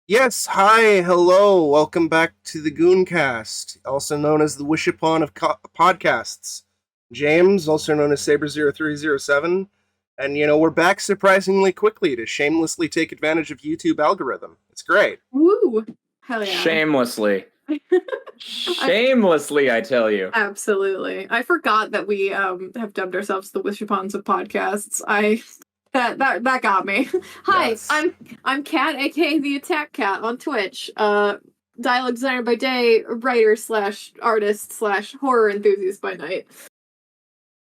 Yes, hi, hello, welcome back to the Gooncast, also known as the Wish Upon of podcasts. James, also known as Saber0307, and we're back surprisingly quickly to shamelessly take advantage of YouTube algorithm. It's great. Woo! Hell yeah. Shamelessly. Shamelessly, I tell you. Absolutely. I forgot that we have dubbed ourselves the Wish Upons of podcasts. That got me. Hi, Yes. I'm Kat, aka the Attack Cat on Twitch. Dialogue designer by day, writer / artist / horror enthusiast by night.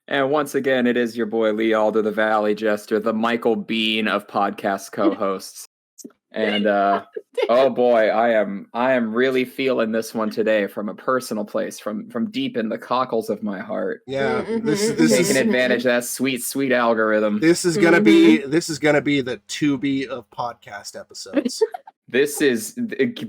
And once again, it is your boy Lee Alder, the Valley Jester, the Michael Bean of podcast co-hosts. And oh boy, I am really feeling this one today from a personal place, from deep in the cockles of my heart. Yeah, this Taking is advantage of that sweet algorithm. this is gonna be the to-be of podcast episodes. This is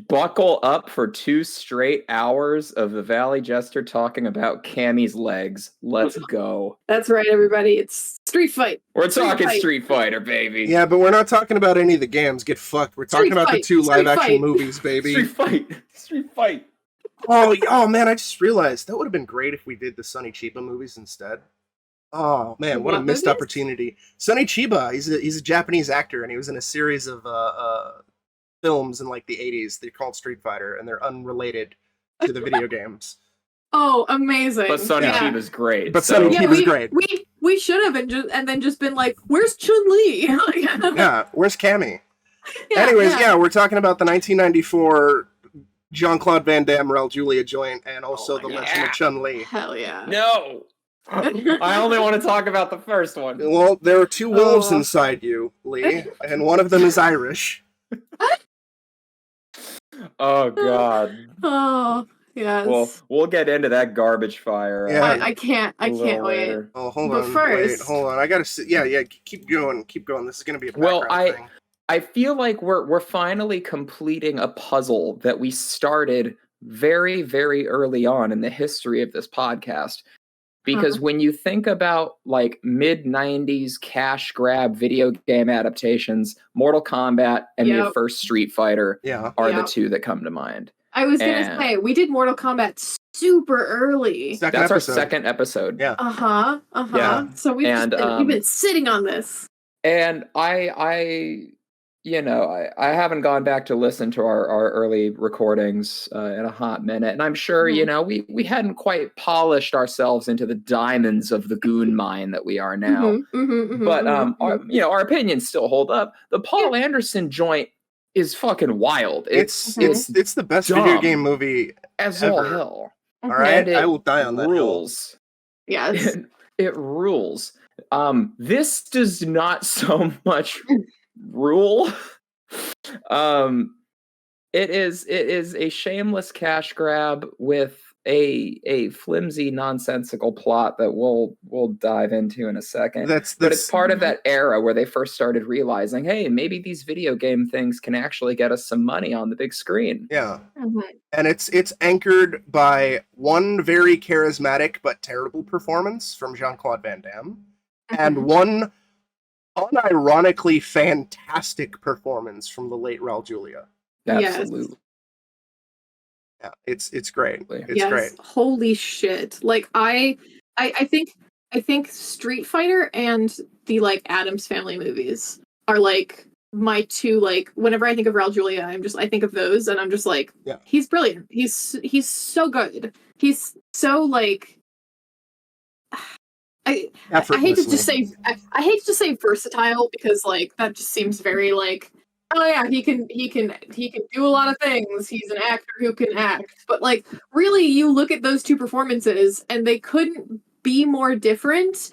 buckle up for 2 straight hours of the Valley Jester talking about Cammy's legs. Let's go. That's right, everybody. It's Street Fight. We're talking Street Fighter, baby. Yeah, but we're not talking about any of the games. Get fucked. We're talking about the 2 live-action movies, baby. Street Fight. Oh man, I just realized that would have been great if we did the Sonny Chiba movies instead. Oh man, what a missed opportunity. Sonny Chiba, he's a Japanese actor, and he was in a series of films in like the 80s. They're called Street Fighter, and they're unrelated to the video games. Oh, amazing. But Sonny Chiba's great. Sonny Chiba's great. We should have and then just been like, where's Chun-Li? Yeah, where's Cammy? Anyways, we're talking about the 1994 Jean-Claude Van Damme, Raul Julia joint, and also The Legend of Chun-Li. Hell yeah. No! I only want to talk about the first one. Well, there are 2 wolves inside you, Lee, and one of them is Irish. Oh, God. Oh, yes. Well, we'll get into that garbage fire. Yeah. I can't wait. Later. Oh, hold But on. first... Wait, hold on. I gotta see. Yeah. Keep going. This is gonna be a background thing. I feel like we're finally completing a puzzle that we started very, very early on in the history of this podcast. Because when you think about like mid-90s cash grab video game adaptations, Mortal Kombat and the first Street Fighter are the 2 that come to mind. I was going to say, we did Mortal Kombat super early. That's our second episode. Yeah. Yeah. So we've been sitting on this. And I haven't gone back to listen to our early recordings in a hot minute. And I'm sure, we hadn't quite polished ourselves into the diamonds of the goon mine that we are now. But our opinions still hold up. The Paul Anderson joint is fucking wild. It's the best video game movie as ever. all hell. All right, I will die on that rules. Hill. Yes. It rules. This does not so much rule. It is a shameless cash grab with a flimsy, nonsensical plot that we'll dive into in a second. But it's part of that era where they first started realizing, hey, maybe these video game things can actually get us some money on the big screen. Yeah. And it's anchored by one very charismatic but terrible performance from Jean-Claude Van Damme, and one unironically fantastic performance from the late Raul Julia. Absolutely. Yeah, it's great. It's yes. great. Holy shit. Like I think Street Fighter and the like Addams Family movies are like my 2, like whenever I think of Raul Julia, I think of those and I'm just like, he's brilliant. He's so good. He's so like I hate to just say I hate to say versatile because like that just seems very like, oh yeah, he can do a lot of things. He's an actor who can act. But like really you look at those 2 performances and they couldn't be more different,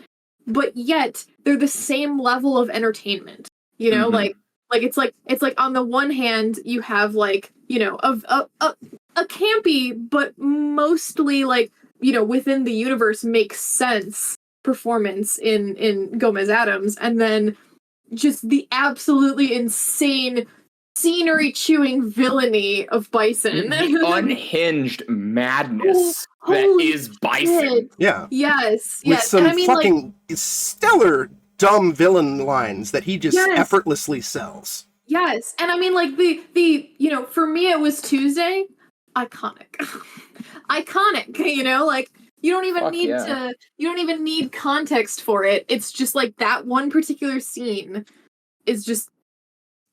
but yet they're the same level of entertainment. You know, like it's like on the one hand you have like, a campy but mostly like, within the universe makes sense performance in Gomez Addams, and then just the absolutely insane scenery chewing villainy of Bison. The unhinged madness that is Bison. Shit. Yeah. Yes. With some stellar dumb villain lines that he just effortlessly sells. Yes, and I mean, like, the for me, it was Tuesday. Iconic. Iconic, like, you don't even Fuck need yeah. you don't even need context for it. It's just, like, that one particular scene is just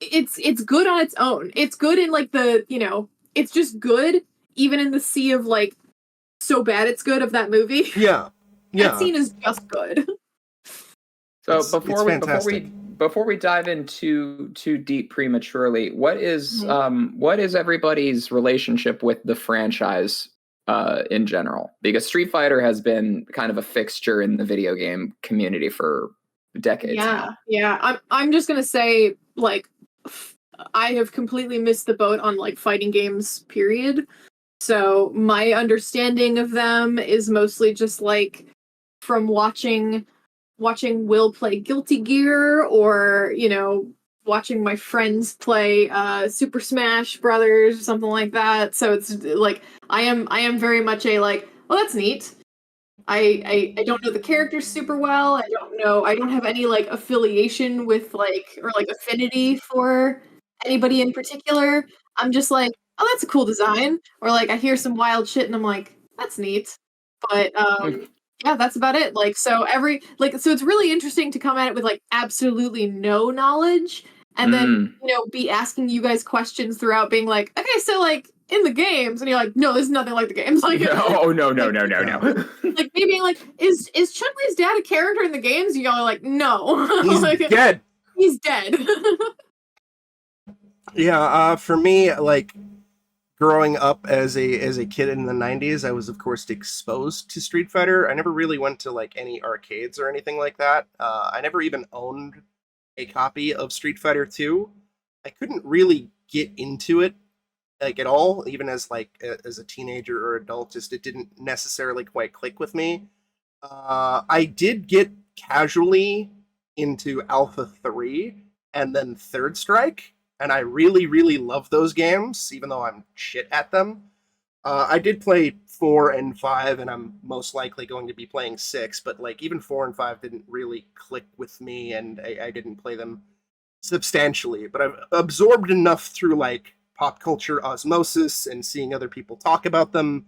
it's good on its own. It's good in, like, it's just good even in the sea of, like, so bad it's good of that movie. Yeah. That scene is just good. So It's fantastic. before we dive into too deep prematurely, what is everybody's relationship with the franchise in general? Because Street Fighter has been kind of a fixture in the video game community for decades now. Yeah. I'm just gonna say, like, I have completely missed the boat on, like, fighting games, period. So my understanding of them is mostly just, like, from watching Will play Guilty Gear, or watching my friends play Super Smash Brothers or something like that. So it's like I am very much a, like, well, that's neat. I don't know the characters super well. I don't have any, like, affiliation with, like, or, like, affinity for anybody in particular. I'm just like, oh, that's a cool design. Or, like, I hear some wild shit and I'm like, that's neat. But yeah, that's about it. Like, so so it's really interesting to come at it with, like, absolutely no knowledge, and then be asking you guys questions throughout, being like, okay, so, like, in the games, and you're like, no, this is nothing like the games. Like, no. Like, me being like, is Chun-Li's dad a character in the games? And y'all are like, no. He's like, dead. He's dead. Yeah, for me, like, growing up as a kid in the 90s, I was, of course, exposed to Street Fighter. I never really went to, like, any arcades or anything like that. I never even owned a copy of Street Fighter 2. I couldn't really get into it, like, at all, even as, like, as a teenager or adult. Just, it didn't necessarily quite click with me. I did get casually into Alpha 3 and then Third Strike, and I really, really love those games, even though I'm shit at them. I did play 4 and 5, and I'm most likely going to be playing 6, but, like, even 4 and 5 didn't really click with me, and I didn't play them substantially. But I've absorbed enough through, like, pop culture osmosis and seeing other people talk about them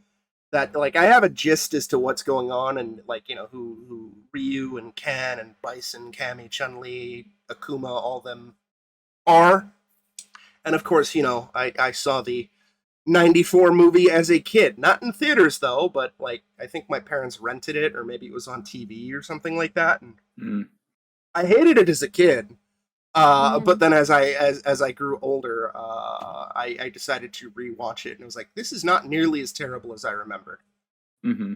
that, like, I have a gist as to what's going on, and, like, who Ryu and Ken and Bison, Cammy, Chun-Li, Akuma, all them are. And of course, I saw the 94 movie as a kid. Not in theaters, though, but, like, I think my parents rented it, or maybe it was on TV or something like that. And I hated it as a kid. But then as I grew older, I decided to rewatch it, and it was like, this is not nearly as terrible as I remembered. Mm-hmm.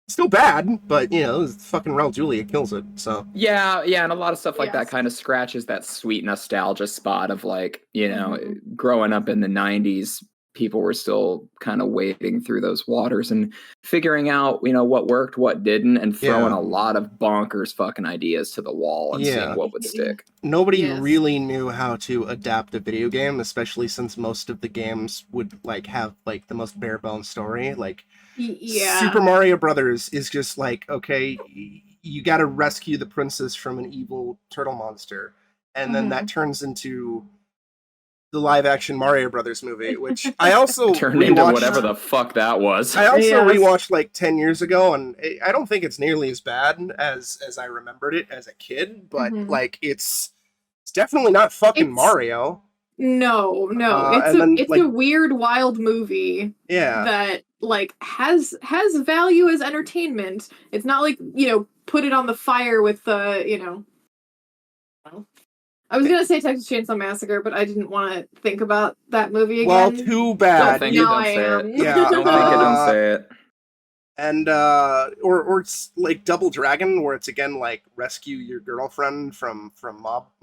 Still bad, but fucking Raul Julia kills it. So yeah, and a lot of stuff like that kind of scratches that sweet nostalgia spot of, like, growing up in the 90s, people were still kind of wading through those waters and figuring out, what worked, what didn't, and throwing a lot of bonkers fucking ideas to the wall and seeing what would stick. Nobody really knew how to adapt a video game, especially since most of the games would, like, have, like, the most bare bones story. Like, Super Mario Brothers is just like, okay, you got to rescue the princess from an evil turtle monster, and then that turns into the live action Mario Brothers movie, which I also turned into whatever the fuck that was. I also rewatched, like, 10 years ago, and I don't think it's nearly as bad as I remembered it as a kid, but like, it's definitely not fucking Mario. No, it's a weird, wild movie. Yeah, that, like, has value as entertainment. It's not like, put it on the fire with the, I was gonna say Texas Chainsaw Massacre, but I didn't want to think about that movie again. Well, too bad. Don't think it. Yeah, don't say it. And or it's like Double Dragon, where it's again like rescue your girlfriend from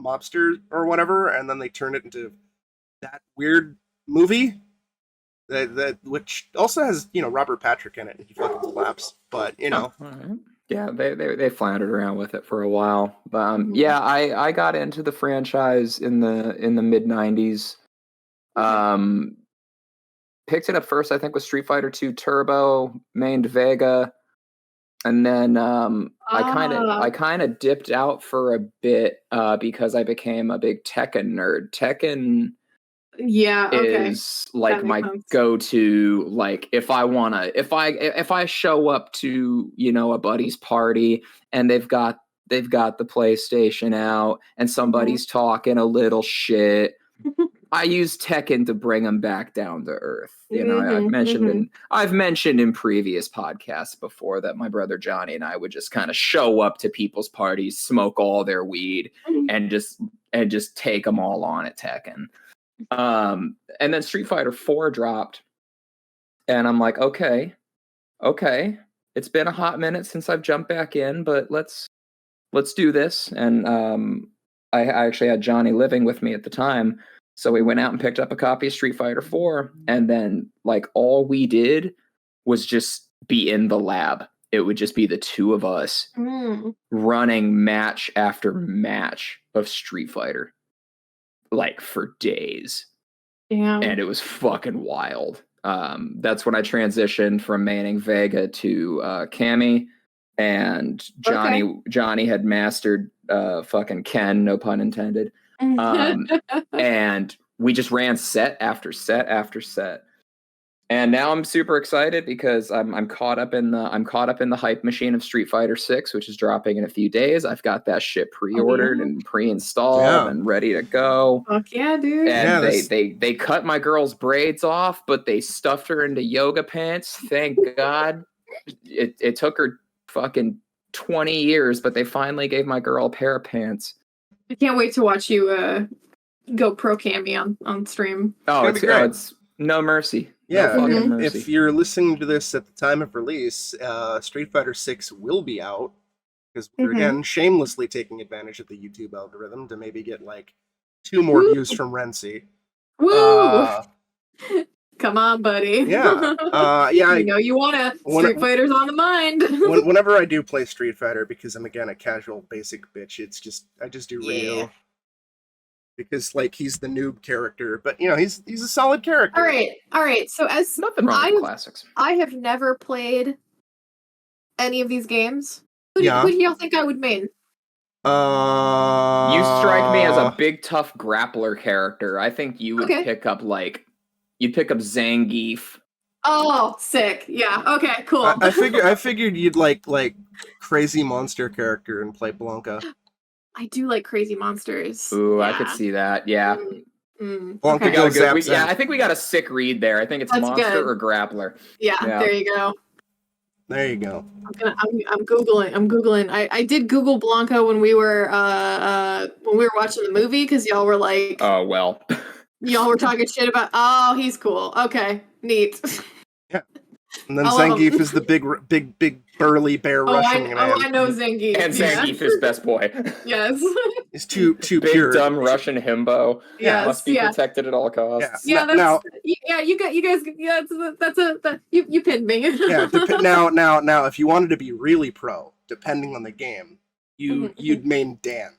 mobsters or whatever, and then they turn it into that weird movie that which also has Robert Patrick in it, and he fucking slaps. But yeah, they floundered around with it for a while. But yeah, I got into the franchise in the mid '90s. Picked it up first, I think, with Street Fighter 2 Turbo, mained Vega. And then I Ah. kind of dipped out for a bit because I became a big Tekken nerd. Tekken Yeah, okay. is like That makes my sense. go-to. Like if I show up to, you know, a buddy's party and they've got the PlayStation out and somebody's talking a little shit, I use Tekken to bring them back down to earth. You know, I've mentioned in previous podcasts before that my brother Johnny and I would just kind of show up to people's parties, smoke all their weed, and just take them all on at Tekken. And then Street Fighter 4 dropped, and I'm like, okay, it's been a hot minute since I've jumped back in, but let's do this. And I actually had Johnny living with me at the time. So we went out and picked up a copy of Street Fighter 4, and then like all we did was just be in the lab. It would just be the two of us running match after match of Street Fighter, like for days. Damn. And it was fucking wild. That's when I transitioned from maining Vega to Cammy, and Johnny had mastered fucking Ken, no pun intended. And we just ran set after set after set. And now I'm super excited because I'm caught up in the hype machine of Street Fighter 6, which is dropping in a few days. I've got that shit pre-ordered and pre-installed and ready to go. Fuck yeah, dude. And they cut my girl's braids off, but they stuffed her into yoga pants. Thank God. It took her fucking 20 years, but they finally gave my girl a pair of pants. I can't wait to watch you go pro Cammy on stream. Oh, it's no mercy. Yeah, no fucking mercy. If you're listening to this at the time of release, Street Fighter 6 will be out, because we're again shamelessly taking advantage of the YouTube algorithm to maybe get like 2 more views from Renzi. Woo! Come on, buddy. Yeah. You know you wanna. Street Fighter's on the mind. Whenever I do play Street Fighter, because I'm again a casual basic bitch, I just do Ryu. Because like he's the noob character, but you know he's a solid character. All right. So as nothing wrong with classics. I have never played any of these games. Who do y'all think I would main? You strike me as a big tough grappler character. I think you would pick up Zangief. Oh, sick! Yeah. Okay. Cool. I figured you'd like crazy monster character and play Blanca. I do like crazy monsters. Ooh, yeah. I could see that. Yeah. Blanca goes yeah, I think we got a sick read there. I think it's monster or grappler. Yeah, there you go. There you go. I'm googling. I did Google Blanca when we were watching the movie because y'all were like, oh well. Y'all were talking shit about. Oh, he's cool. Okay, neat. Yeah. And then Zangief is the big burly bear Russian man. Oh, I know Zangief. And Zangief is best boy. Yes. He's too big, pure. Dumb Russian himbo. Yes, must be protected at all costs. Yeah, you guys. Yeah, you pinned me. Yeah. Now, if you wanted to be really pro, depending on the game, you'd main Dan.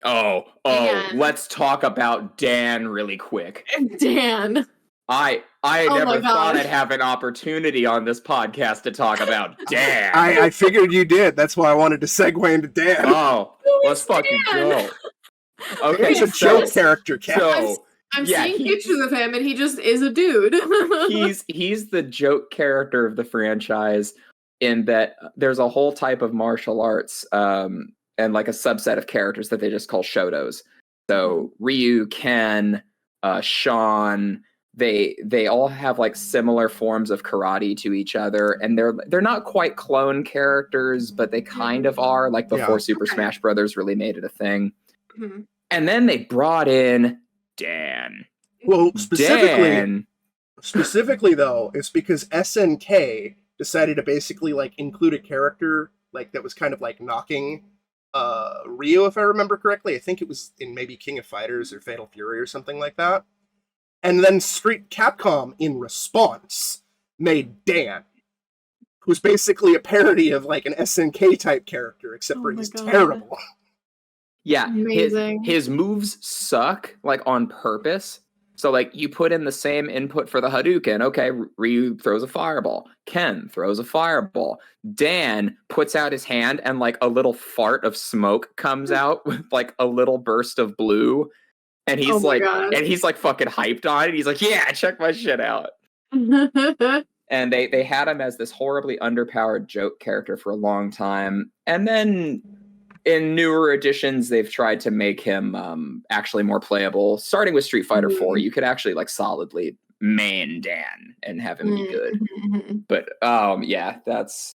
Oh, Dan. Let's talk about Dan really quick. Dan. I never thought I'd have an opportunity on this podcast to talk about Dan. I figured you did. That's why I wanted to segue into Dan. Oh, let's fucking go. Okay, he's a joke character. I'm seeing pictures of him, and he just is a dude. he's the joke character of the franchise in that there's a whole type of martial arts and like a subset of characters that they just call shotos. So Ryu, Ken, Sean. They all have like similar forms of karate to each other, and they're not quite clone characters, but they kind of are, like before Super Smash Brothers really made it a thing. Mm-hmm. And then they brought in Dan. Well, specifically though, it's because SNK decided to basically like include a character like that was kind of like knocking Ryu, if I remember correctly. I think it was in maybe King of Fighters or Fatal Fury or something like that. And then Capcom, in response, made Dan, who's basically a parody of like an SNK type character, except for he's terrible. Yeah, his moves suck, like on purpose, So, like, you put in the same input for the Hadouken. Okay, Ryu throws a fireball. Ken throws a fireball. Dan puts out his hand, and, like, a little fart of smoke comes out with, like, a little burst of blue. And he's like fucking hyped on it. He's like, yeah, check my shit out. And they had him as this horribly underpowered joke character for a long time. And then in newer editions, they've tried to make him actually more playable. Starting with Street Fighter 4, you could actually like solidly main Dan and have him be good. But yeah, that's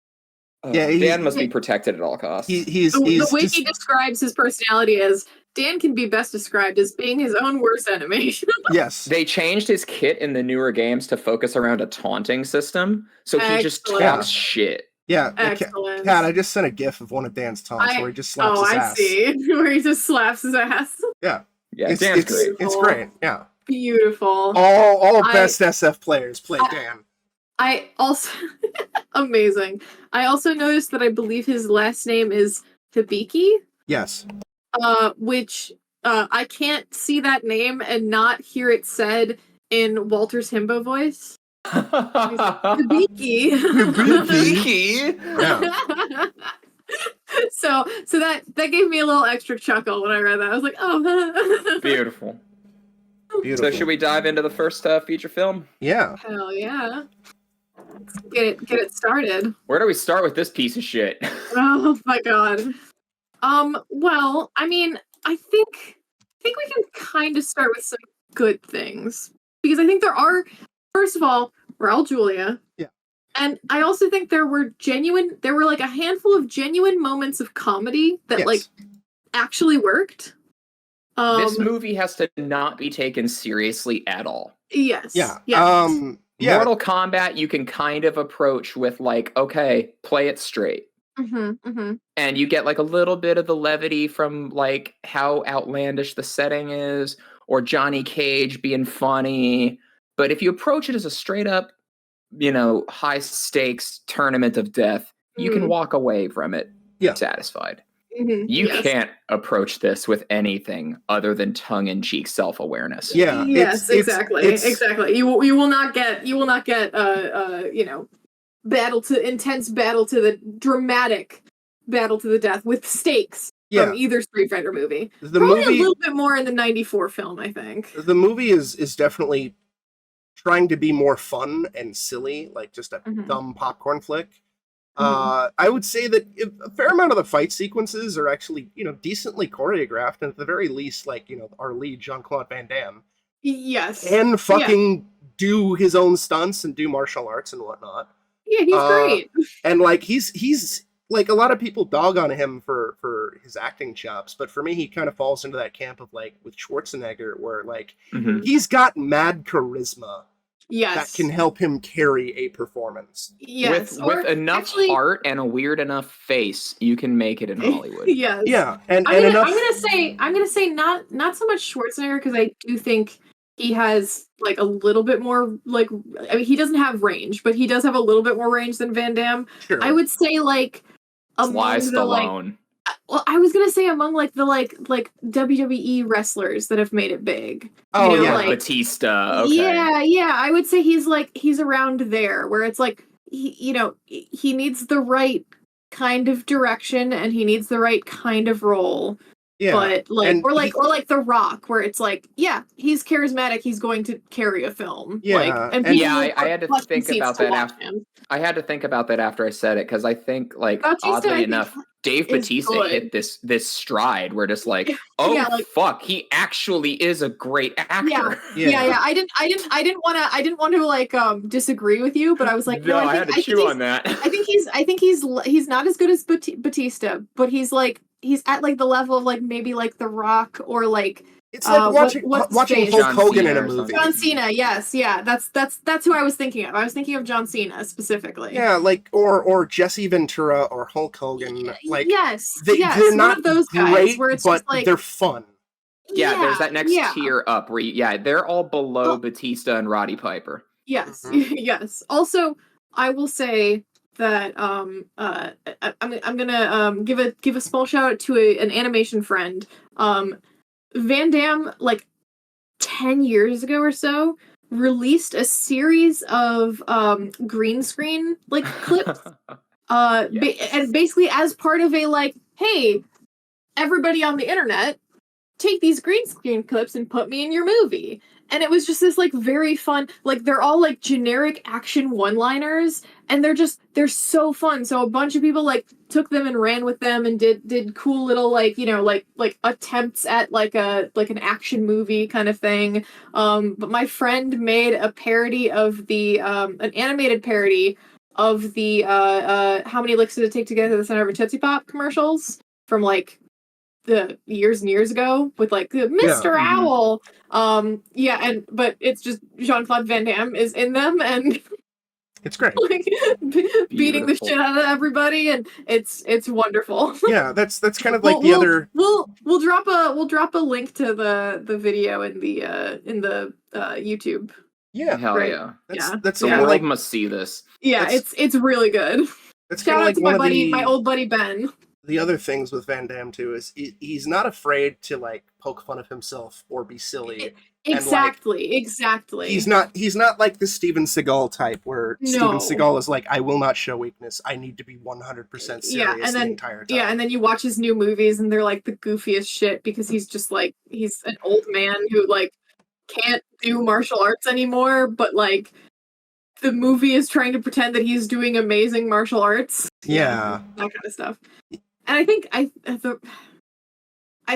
Dan must be protected at all costs. He's the way he describes his personality as Dan can be best described as being his own worst enemy. Yes. They changed his kit in the newer games to focus around a taunting system, so he just talks shit. Yeah, excellent. Kat, I just sent a gif of one of Dan's taunts where he just slaps his ass. I see. Where he just slaps his ass. Yeah. Yeah, Dan's great. It's great, yeah. Beautiful. All best SF players play Dan. I also... Amazing. I also noticed that I believe his last name is Hibiki. Yes. Which I can't see that name and not hear it said in Walter's himbo voice. Hibiki. Yeah. So that gave me a little extra chuckle when I read that. I was like, oh. Beautiful. So should we dive into the first feature film? Yeah. Hell yeah. Let's get it started. Where do we start with this piece of shit? Oh my god. Well, I mean, I think we can kind of start with some good things. Because I think there are, first of all, Raul Julia. Yeah. And I also think there were like a handful of genuine moments of comedy that like actually worked. This movie has to not be taken seriously at all. Yes. Yeah. Yes. Mortal Kombat you can kind of approach with like, okay, play it straight. And you get like a little bit of the levity from like how outlandish the setting is, or Johnny Cage being funny. But if you approach it as a straight up, high stakes tournament of death, you can walk away from it satisfied. You can't approach this with anything other than tongue-in-cheek self-awareness. Yeah. Yes, exactly. You will not get intense battle to the dramatic battle to the death with stakes from either Street Fighter movie. Probably a little bit more in the 94 film, I think. The movie is definitely trying to be more fun and silly, like just a dumb popcorn flick. I would say that a fair amount of the fight sequences are actually, decently choreographed, and at the very least, like, our lead, Jean-Claude Van Damme, can fucking do his own stunts and do martial arts and whatnot. Yeah, he's great. And like he's like, a lot of people dog on him for his acting chops, but for me, he kind of falls into that camp of like with Schwarzenegger, where like he's got mad charisma. That can help him carry a performance. Yes. With enough heart and a weird enough face, you can make it in Hollywood. Yes. Yeah. I'm gonna say not so much Schwarzenegger, because I do think he has like a little bit more like, I mean, he doesn't have range, but he does have a little bit more range than Van Damme. Sure. I would say like Sly Stallone. I was gonna say among like the like WWE wrestlers that have made it big. Oh, like Batista. Okay. Yeah. I would say he's around there, where it's like he needs the right kind of direction and he needs the right kind of role. Yeah. But like or like The Rock, where it's like, he's charismatic, he's going to carry a film. Yeah. I had to think about that after. I had to think about that after I said it, because I think like Batista, oddly enough, Dave Bautista hit this stride where just like, fuck, he actually is a great actor. Yeah. I didn't want to like disagree with you, but I was like, I had to chew on that. I think he's not as good as Batista, but he's at like the level of like maybe like The Rock, or like it's like watching Hulk Hogan in a movie. John Cena, yes, that's who I was thinking of. I was thinking of John Cena specifically. Yeah, like or Jesse Ventura or Hulk Hogan. Like they're not one of those guys great, where it's but just like they're fun. Yeah, there's that next tier up where they're all below Batista and Roddy Piper. Yes, yes. Also, I will say that I'm gonna give a small shout out to an animation friend. Van Damme, like, 10 years ago or so, released a series of green screen like clips. And basically as part of a like, hey, everybody on the internet, take these green screen clips and put me in your movie. And it was just this like very fun, like they're all like generic action one-liners, and they're so fun. So a bunch of people like took them and ran with them and did cool little like, you know, like attempts at like an action movie kind of thing. But my friend made a parody of the an animated parody of the how many licks did it take to get to the center of a Tootsie Pop commercials from like the years and years ago with like Mr. Owl. But it's just Jean-Claude Van Damme is in them and it's great. Like beating the shit out of everybody, and it's wonderful. Yeah, that's kind of like we'll drop a link to the video in the YouTube. Yeah, hell right? Yeah. That's the kind world of like must see this. Yeah, it's really good. That's Shout kind of out like to my old buddy Ben. The other things with Van Damme too is he's not afraid to like poke fun of himself or be silly. Exactly. He's not like the Steven Seagal type where Steven Seagal is like, I will not show weakness. I need to be 100% serious the entire time. Yeah, and then you watch his new movies and they're like the goofiest shit because he's just like he's an old man who like can't do martial arts anymore, but like the movie is trying to pretend that he's doing amazing martial arts. Yeah. That kind of stuff. And I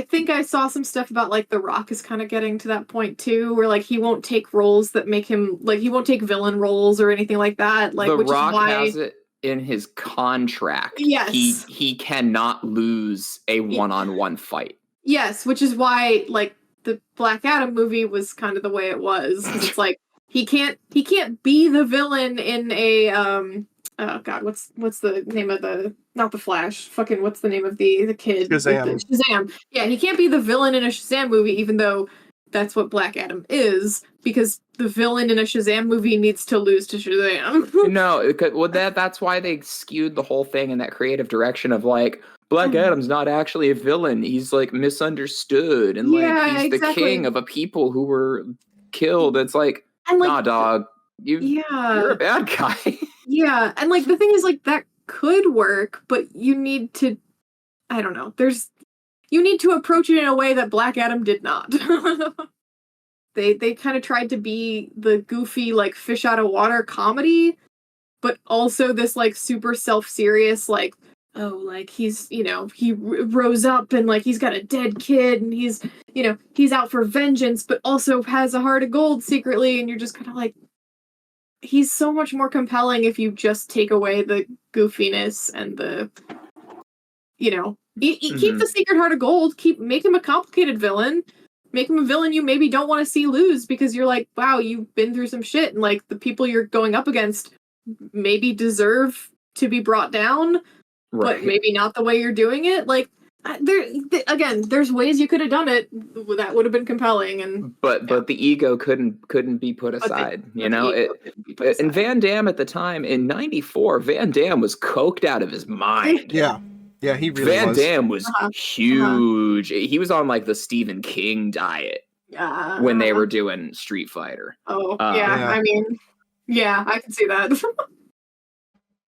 think I saw some stuff about like The Rock is kind of getting to that point too, where like he won't take roles that make him like he won't take villain roles or anything like that. Like The which Rock is why has it in his contract. Yes. He cannot lose a one-on-one fight. Yes, which is why like the Black Adam movie was kind of the way it was. 'Cause it's like he can't be the villain in a oh god, what's the name of the not the Flash? Fucking what's the name of the kid? Shazam. Shazam. Yeah, he can't be the villain in a Shazam movie, even though that's what Black Adam is, because the villain in a Shazam movie needs to lose to Shazam. No, well that's why they skewed the whole thing in that creative direction of like Black Adam's not actually a villain. He's like misunderstood and like he's the king of a people who were killed. It's like, and, like nah, dog. You're a bad guy. Yeah, and like the thing is like that could work, but you need to I don't know. You need to approach it in a way that Black Adam did not. They kind of tried to be the goofy like fish out of water comedy, but also this like super self-serious like oh like he's he rose up and like he's got a dead kid and he's he's out for vengeance but also has a heart of gold secretly, and you're just kind of like he's so much more compelling if you just take away the goofiness and the keep the secret heart of gold, make him a complicated villain, make him a villain you maybe don't want to see lose because you're like, wow, you've been through some shit and like the people you're going up against maybe deserve to be brought down, but maybe not the way you're doing it. Like there's ways you could have done it that would have been compelling, and but the ego couldn't be put aside. And Van Damme at the time in '94, Van Damme was coked out of his mind. Yeah, he really Van Damme was huge. He was on like the Stephen King diet when they were doing Street Fighter. I mean, yeah, I can see that.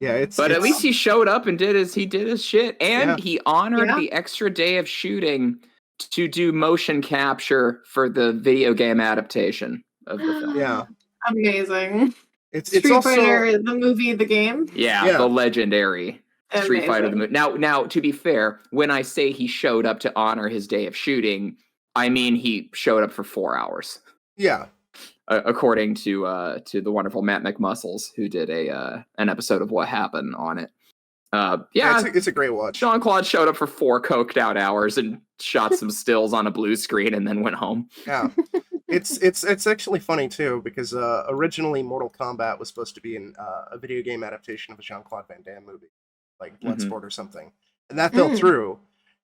Yeah, but at least he showed up and did his shit, and he honored the extra day of shooting to do motion capture for the video game adaptation of the film. Yeah, amazing. It's Street also Fighter, the movie, the game. Yeah, the legendary Street Fighter the movie. Now, to be fair, when I say he showed up to honor his day of shooting, I mean he showed up for 4 hours. Yeah. According to the wonderful Matt McMuscles, who did an episode of What Happened on it. It's a great watch. Jean-Claude showed up for 4 coked out hours and shot some stills on a blue screen and then went home. Yeah, it's actually funny too because originally Mortal Kombat was supposed to be a video game adaptation of a Jean-Claude Van Damme movie, like Bloodsport or something, and that fell through.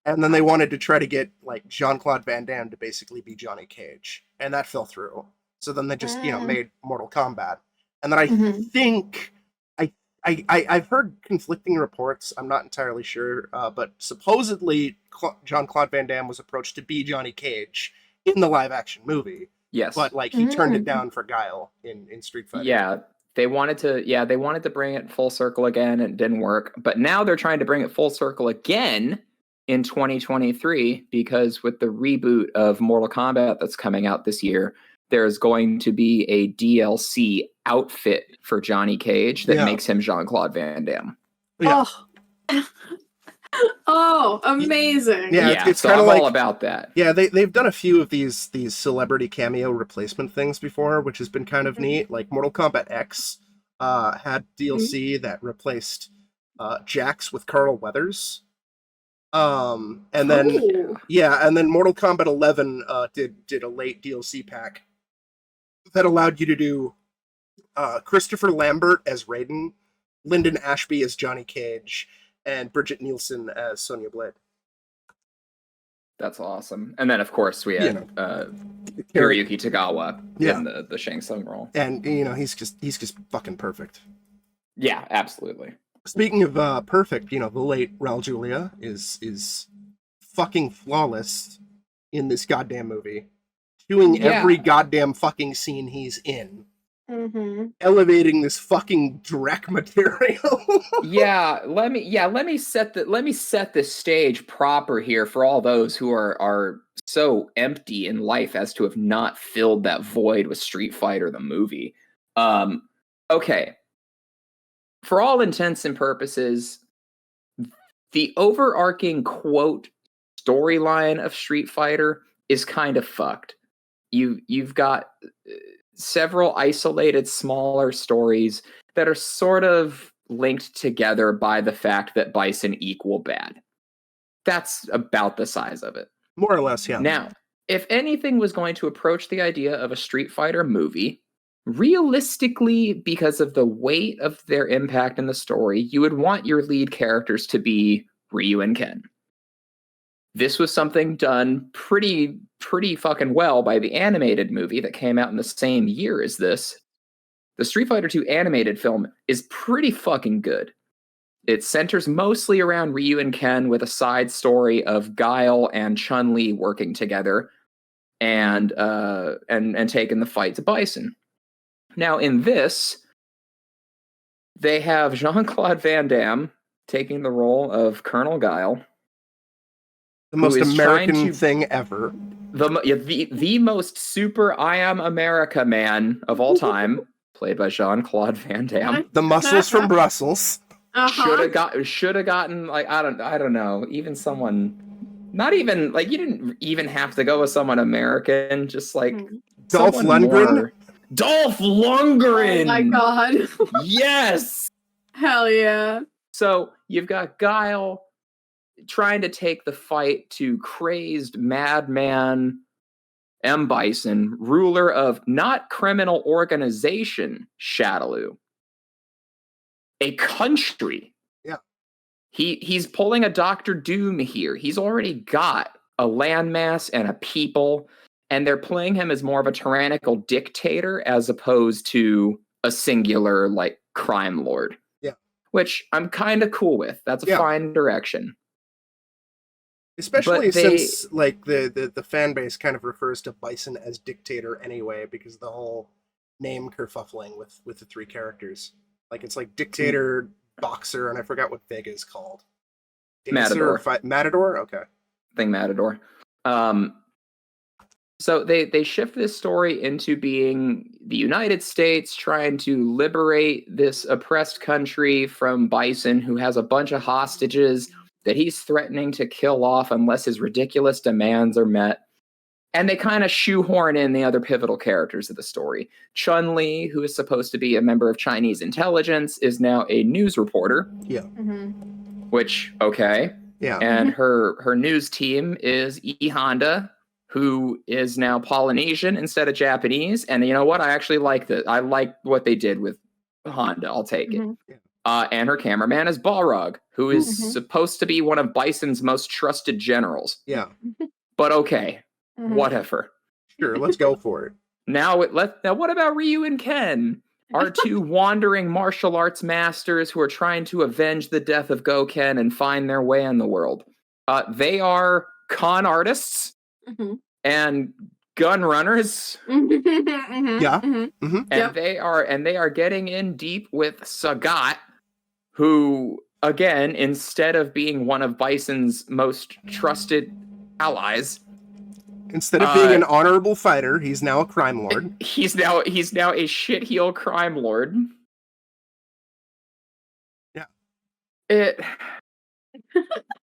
And then they wanted to try to get like Jean-Claude Van Damme to basically be Johnny Cage, and that fell through. So then they just, made Mortal Kombat. And then I think, I've heard conflicting reports, I'm not entirely sure, but supposedly Jean-Claude Van Damme was approached to be Johnny Cage in the live-action movie. Yes. But like he turned it down for Guile in Street Fighter. Yeah. They wanted to bring it full circle again, and it didn't work. But now they're trying to bring it full circle again in 2023, because with the reboot of Mortal Kombat that's coming out this year, there's going to be a DLC outfit for Johnny Cage that makes him Jean-Claude Van Damme. Yeah. Oh, amazing. Yeah, it's so kind of like all about that. Yeah, they've done a few of these celebrity cameo replacement things before, which has been kind of neat. Like Mortal Kombat X had DLC that replaced Jax with Carl Weathers. And then and then Mortal Kombat 11 did a late DLC pack that allowed you to do Christopher Lambert as Raiden, Lyndon Ashby as Johnny Cage, and Bridget Nielsen as Sonya Blade. That's awesome. And then, of course, we had Hiroyuki Tagawa in the Shang Tsung role. And, he's just fucking perfect. Yeah, absolutely. Speaking of perfect, the late Raul Julia is fucking flawless in this goddamn movie. Doing every goddamn fucking scene he's in. Mm-hmm. Elevating this fucking Drek material. let me set the stage proper here for all those who are so empty in life as to have not filled that void with Street Fighter the movie. Okay. For all intents and purposes, the overarching quote storyline of Street Fighter is kind of fucked. You've got several isolated smaller stories that are sort of linked together by the fact that Bison equal bad. That's about the size of it. More or less, yeah. Now, if anything was going to approach the idea of a Street Fighter movie, realistically, because of the weight of their impact in the story, you would want your lead characters to be Ryu and Ken. This was something done pretty fucking well by the animated movie that came out in the same year as this. The Street Fighter II animated film is pretty fucking good. It centers mostly around Ryu and Ken with a side story of Guile and Chun-Li working together and taking the fight to Bison. Now in this, they have Jean-Claude Van Damme taking the role of Colonel Guile. The most American thing ever. The most super I Am America man of all time, played by Jean-Claude Van Damme. The muscles from Brussels. Should have gotten like I don't know, even someone, not even like, you didn't even have to go with someone American, just like Dolph Lundgren. Dolph Lundgren. Oh my god. Yes. Hell yeah. So you've got Guile trying to take the fight to crazed madman M. Bison, ruler of not criminal organization Shadaloo, a country. Yeah. He's pulling a Dr. Doom here. He's already got a landmass and a people, and they're playing him as more of a tyrannical dictator as opposed to a singular like crime lord. Yeah. Which I'm kind of cool with. That's a fine direction. Especially since like the fan base kind of refers to Bison as dictator anyway, because the whole name kerfuffling with the three characters. Like it's like dictator, boxer, and I forgot what Vega is called. Matador. Matador? Okay. I think Matador. So they shift this story into being the United States trying to liberate this oppressed country from Bison, who has a bunch of hostages that he's threatening to kill off unless his ridiculous demands are met. And they kind of shoehorn in the other pivotal characters of the story. Chun-Li, who is supposed to be a member of Chinese intelligence, is now a news reporter. Yeah. Mm-hmm. Which, okay. Yeah. And her news team is E. Honda, who is now Polynesian instead of Japanese. And you know what? I actually like that. I like what they did with Honda. I'll take it. Yeah. And her cameraman is Balrog, who is supposed to be one of Bison's most trusted generals. Yeah. But okay, whatever. Sure, let's go for it. Now what about Ryu and Ken? Our two wandering martial arts masters who are trying to avenge the death of Goken and find their way in the world. They are con artists and gun runners. Yeah. And Yep. they are getting in deep with Sagat, who, again, instead of being one of Bison's most trusted allies, Instead of being an honorable fighter, he's now a crime lord. He's now a shitheel crime lord. Yeah.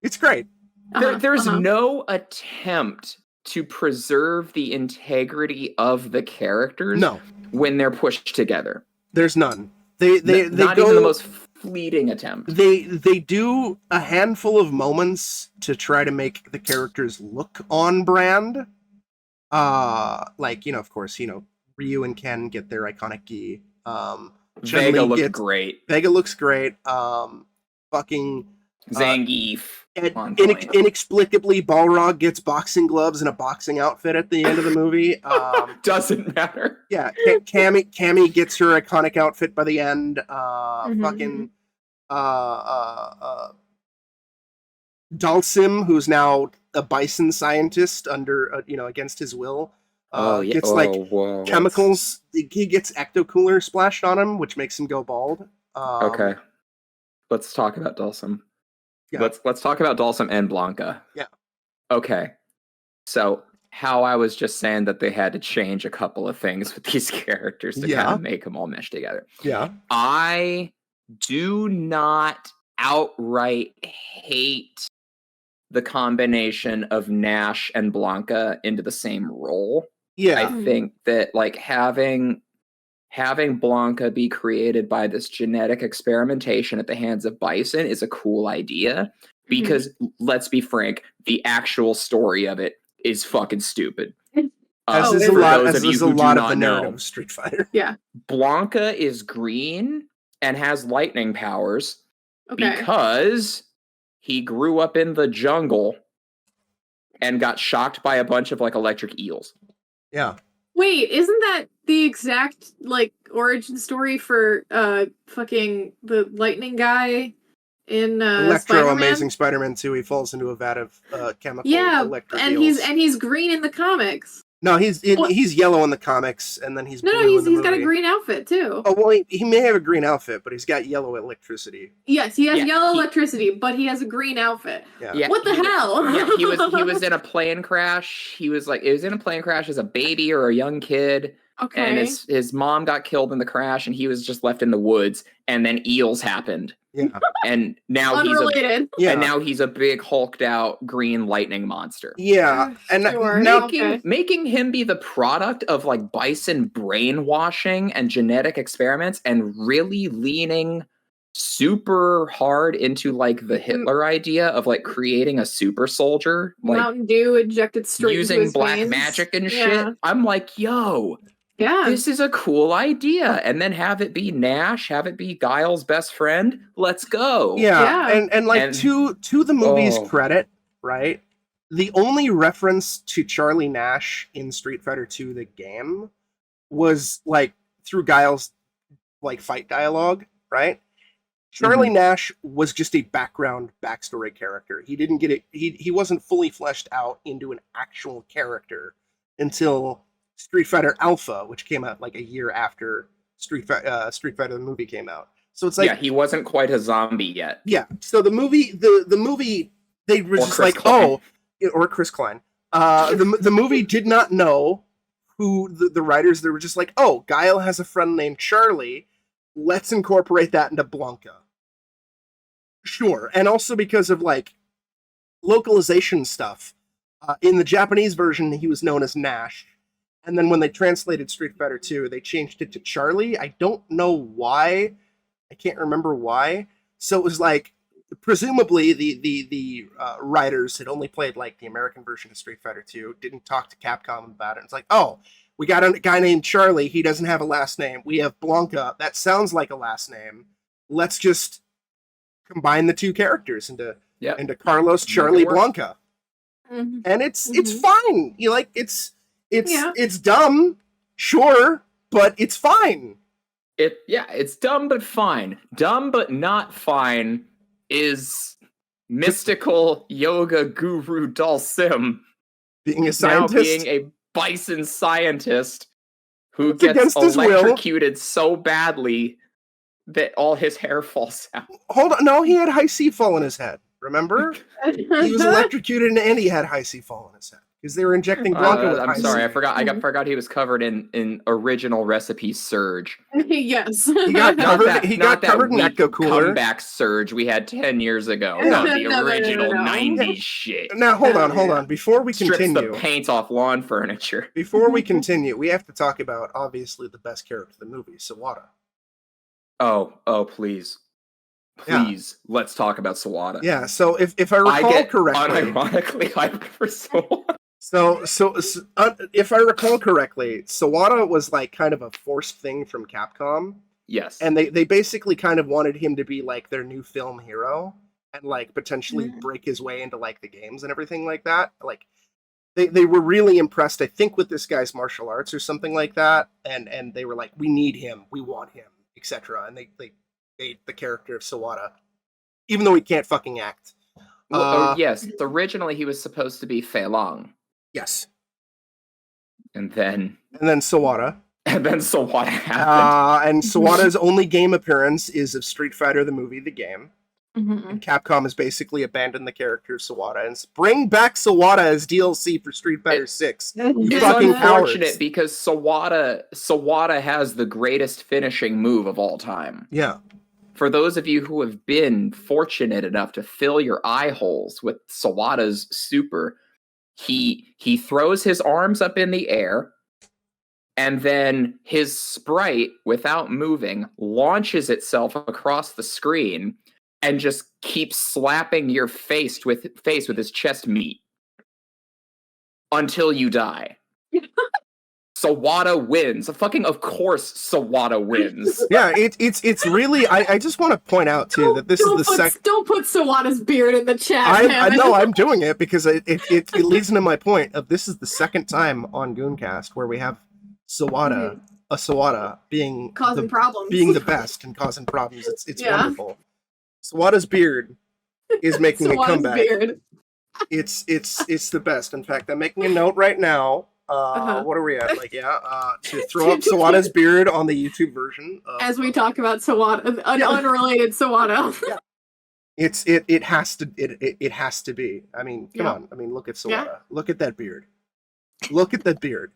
It's great. There's no attempt to preserve the integrity of the characters when they're pushed together. There's none. They not go, even the most fleeting attempt. They do a handful of moments to try to make the characters look on brand. Like, of course, Ryu and Ken get their iconic gi. Vega looks great. Vega looks great. Fucking Zangief. Inexplicably, Balrog gets boxing gloves and a boxing outfit at the end of the movie. Doesn't matter. Yeah, Cammy gets her iconic outfit by the end. Fucking Dalsim, who's now a bison scientist under against his will, gets chemicals. He gets ecto-cooler splashed on him, which makes him go bald. Okay, let's talk about Dalsim. Yeah. Let's talk about Dalsim and Blanca. Yeah. Okay. So how I was just saying that they had to change a couple of things with these characters to kind of make them all mesh together. Yeah. I do not outright hate the combination of Nash and Blanca into the same role. Yeah. I think that like having Blanca be created by this genetic experimentation at the hands of Bison is a cool idea because let's be frank, the actual story of it is fucking stupid. As is a lot of the narrative of Street Fighter. Yeah. Blanca is green and has lightning powers because he grew up in the jungle and got shocked by a bunch of like electric eels. Yeah. Wait, isn't that the exact like origin story for fucking the lightning guy in Electro Spider-Man? Amazing Spider-Man 2? He falls into a vat of chemical electric eels. eels. and he's green in the comics. No, he's yellow in the comics, and then he's blue he's in the got a movie. green outfit too. Oh well, he may have a green outfit, but he's got yellow electricity. Yes, he has yellow electricity, but he has a green outfit. Yeah. What the hell? Yeah, he was in a plane crash. It was in a plane crash as a baby or a young kid. Okay. And his mom got killed in the crash, and he was just left in the woods. And then eels happened. Yeah. And now Unrelated. he's a big hulked out green lightning monster. Yeah. And sure. Making him be the product of like Bison brainwashing and genetic experiments and really leaning super hard into like the Hitler idea of like creating a super soldier, like Mountain Dew injected straight using into his black veins. magic and shit. I'm like, yo, yeah, this is a cool idea. And then have it be Nash, have it be Guile's best friend. Let's go. Yeah. And like to the movie's credit, right? The only reference to Charlie Nash in Street Fighter 2 the game was like through Guile's like fight dialogue, right? Charlie Nash was just a backstory character. He didn't get it. He wasn't fully fleshed out into an actual character until Street Fighter Alpha, which came out like a year after Street Fighter the movie came out. So it's like he wasn't quite a zombie yet. Yeah. So the movie they were just like, or Chris Klein. The movie did not know who the writers. They were just like, oh, Guile has a friend named Charlie. Let's incorporate that into Blanca. Sure. And also because of like localization stuff. In the Japanese version, he was known as Nash. And then when they translated Street Fighter 2, they changed it to Charlie. I don't know why. I can't remember why. So it was like, presumably the writers had only played like the American version of Street Fighter 2, didn't talk to Capcom about it. It's like, oh, we got a guy named Charlie. He doesn't have a last name. We have Blanca. That sounds like a last name. Let's just combine the two characters into Carlos Charlie Blanca. Mm-hmm. And it's fine. You like it's dumb, sure, but it's fine. It's dumb but fine. Dumb but not fine is mystical yoga guru Dalsim being a scientist. Now being bison scientist who It's gets against his will. electrocuted so badly that all his hair falls out. Hold on, no, he had high C fall in his head. Remember? He was electrocuted and he had high C fall in his head because they were injecting Blanca with I'm high sorry, C. I forgot. I forgot he was covered in original recipe Surge. Yes. He got covered. He got covered in Ecto Cooler. Comeback Surge we had 10 years ago. Yeah. Not the No. original 90s shit. Now hold on. Before we Strips continue, the paint off lawn furniture. Before we continue, we have to talk about obviously the best character of the movie, Sawada. Oh, please. Please, let's talk about Sawada. Yeah, so if I recall correctly, unironically hyped for Sawada. So if I recall correctly, Sawada was like kind of a forced thing from Capcom. Yes. And they basically kind of wanted him to be like their new film hero and like potentially break his way into like the games and everything like that. Like they were really impressed, I think, with this guy's martial arts or something like that. And they were like, we need him, we want him, etc. And they made the character of Sawada, even though he can't fucking act. Yes, originally he was supposed to be Fei Long. Yes. And then Sawada. And then Sawada happened. And Sawada's only game appearance is of Street Fighter, the movie, the game. Mm-hmm. And Capcom has basically abandoned the character of Sawada and bring back Sawada as DLC for Street Fighter 6. It's fucking unfortunate cowards. because Sawada has the greatest finishing move of all time. Yeah. For those of you who have been fortunate enough to fill your eye holes with Sawada's super, he throws his arms up in the air, and then his sprite, without moving, launches itself across the screen and just keeps slapping your face with his chest meat until you die. Sawada wins. Of course Sawada wins. Yeah, it's really. I just want to point out too that this is the second. Don't put Sawada's beard in the chat. I know I'm doing it because it leads into my point of this is the second time on Gooncast where we have Sawada, a Sawada being causing problems, being the best and causing problems. It's wonderful. Sawada's beard is making a comeback. Beard. It's the best. In fact, I'm making a note right now. What are we at? To throw up Sawada's beard on the YouTube version. As we talk about Sawada, an unrelated Sawada. Yeah. It has to be. I mean, come on. I mean, look at Sawada. Yeah. Look at that beard. Look at that beard.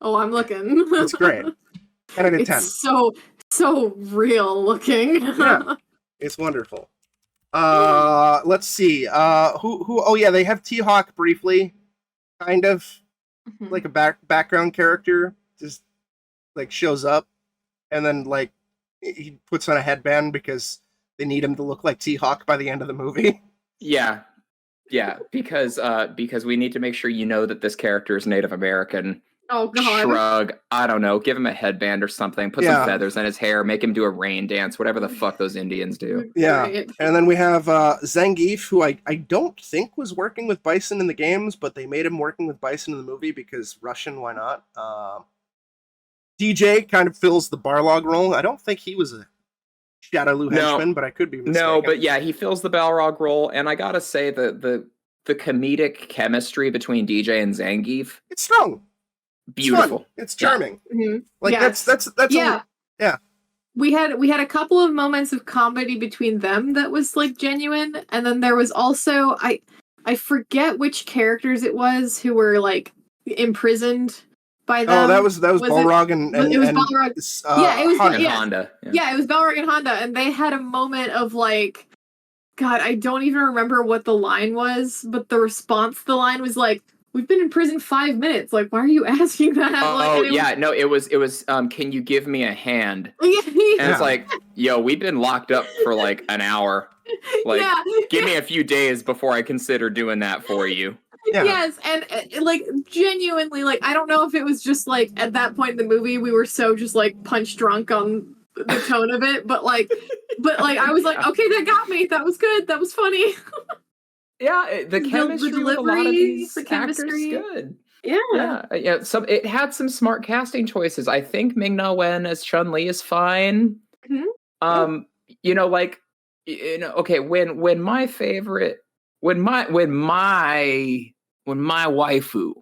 Oh, I'm looking. It's great. 10 out of 10. It's so real looking. Yeah. It's wonderful. Let's see. Who? Oh yeah, they have T-Hawk briefly, kind of like a background character, just like shows up, and then like he puts on a headband because they need him to look like T-Hawk by the end of the movie. Yeah, because we need to make sure you know that this character is Native American. Oh god. Shrug. I don't know. Give him a headband or something. Put some feathers in his hair. Make him do a rain dance. Whatever the fuck those Indians do. Yeah. Right. And then we have Zangief, who I don't think was working with Bison in the games, but they made him working with Bison in the movie because Russian, why not? DJ kind of fills the Barlog role. I don't think he was a Shadowloo henchman, but I could be mistaken. No, but yeah, he fills the Balrog role, and I gotta say that the comedic chemistry between DJ and Zangief, it's strong. Beautiful. It's charming. Yeah. Mm-hmm. Like yes. that's yeah. Yeah. We had a couple of moments of comedy between them that was like genuine, and then there was also I forget which characters it was who were like imprisoned by them. Oh, that was Balrog and it was Balrog. It was Honda. Yeah, it was Balrog and Honda, and they had a moment of like, God, I don't even remember what the line was, but the response to the line was like, "We've been in prison 5 minutes. Like, why are you asking that?" It was. Can you give me a hand? And it's like, yo, we've been locked up for like an hour. Like, give me a few days before I consider doing that for you. Yeah. Yes, and like genuinely, like I don't know if it was just like at that point in the movie we were so just like punch drunk on the tone of it, but like I was like, okay, that got me. That was good. That was funny. Yeah, the chemistry with a lot of these actors is good. Yeah. So it had some smart casting choices. I think Ming-Na Wen as Chun-Li is fine. Mm-hmm. Okay, when my waifu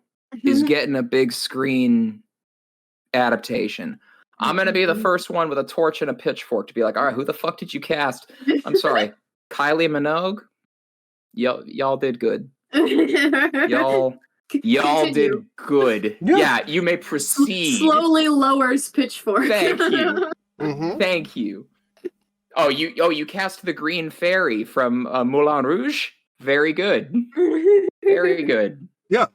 is getting a big screen adaptation. I'm gonna be the first one with a torch and a pitchfork to be like, all right, who the fuck did you cast? I'm sorry, Kylie Minogue. Y'all did good. Y'all did good. Yeah, you may proceed. Slowly lowers pitchfork. Thank you. Thank you. Oh, you cast the Green Fairy from Moulin Rouge. Very good. Very good. Yeah.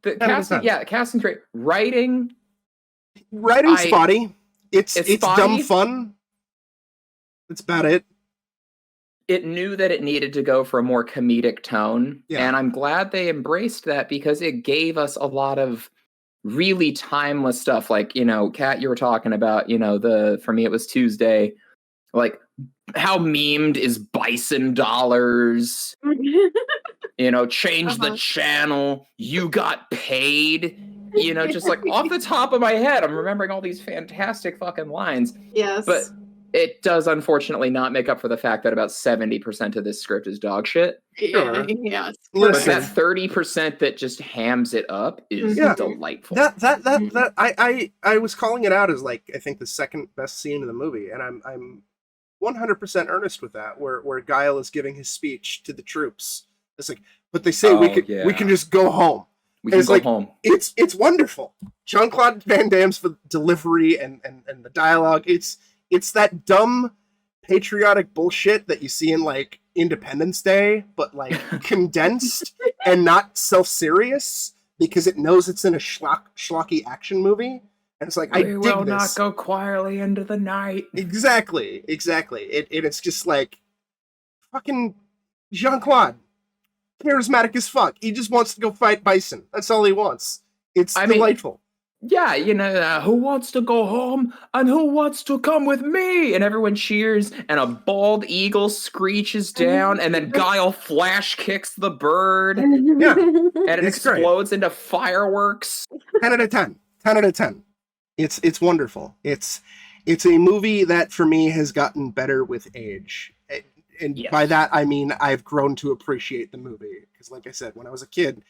The casting's great. Writing spotty. It's spotty. dumb fun. That's about it. It knew that it needed to go for a more comedic tone, and I'm glad they embraced that because it gave us a lot of really timeless stuff. Like, Kat, you were talking about, for me it was Tuesday, like how memed is Bison dollars. Change the channel. You got paid. Just like off the top of my head, I'm remembering all these fantastic fucking lines. Yes. But it does unfortunately not make up for the fact that about 70% of this script is dog shit. Yeah, yes. But that 30% that just hams it up is delightful. I was calling it out as like I think the second best scene in the movie, and I'm 100% earnest with that. Where Guile is giving his speech to the troops. It's like, but they say we can just go home. We can go home. It's wonderful. Jean-Claude Van Damme's delivery and the dialogue. It's that dumb patriotic bullshit that you see in like Independence Day, but like condensed and not self-serious because it knows it's in a schlocky action movie. And it's like, we will not go quietly into the night. Exactly. It's just like fucking Jean-Claude. Charismatic as fuck. He just wants to go fight Bison. That's all he wants. It's delightful. Who wants to go home and who wants to come with me? And everyone cheers, and a bald eagle screeches down, and then Guile flash kicks the bird. Yeah. And it explodes great. into fireworks. 10 out of 10. 10 out of 10. It's wonderful. It's a movie that for me has gotten better with age. And by that, I mean, I've grown to appreciate the movie. Because like I said, when I was a kid,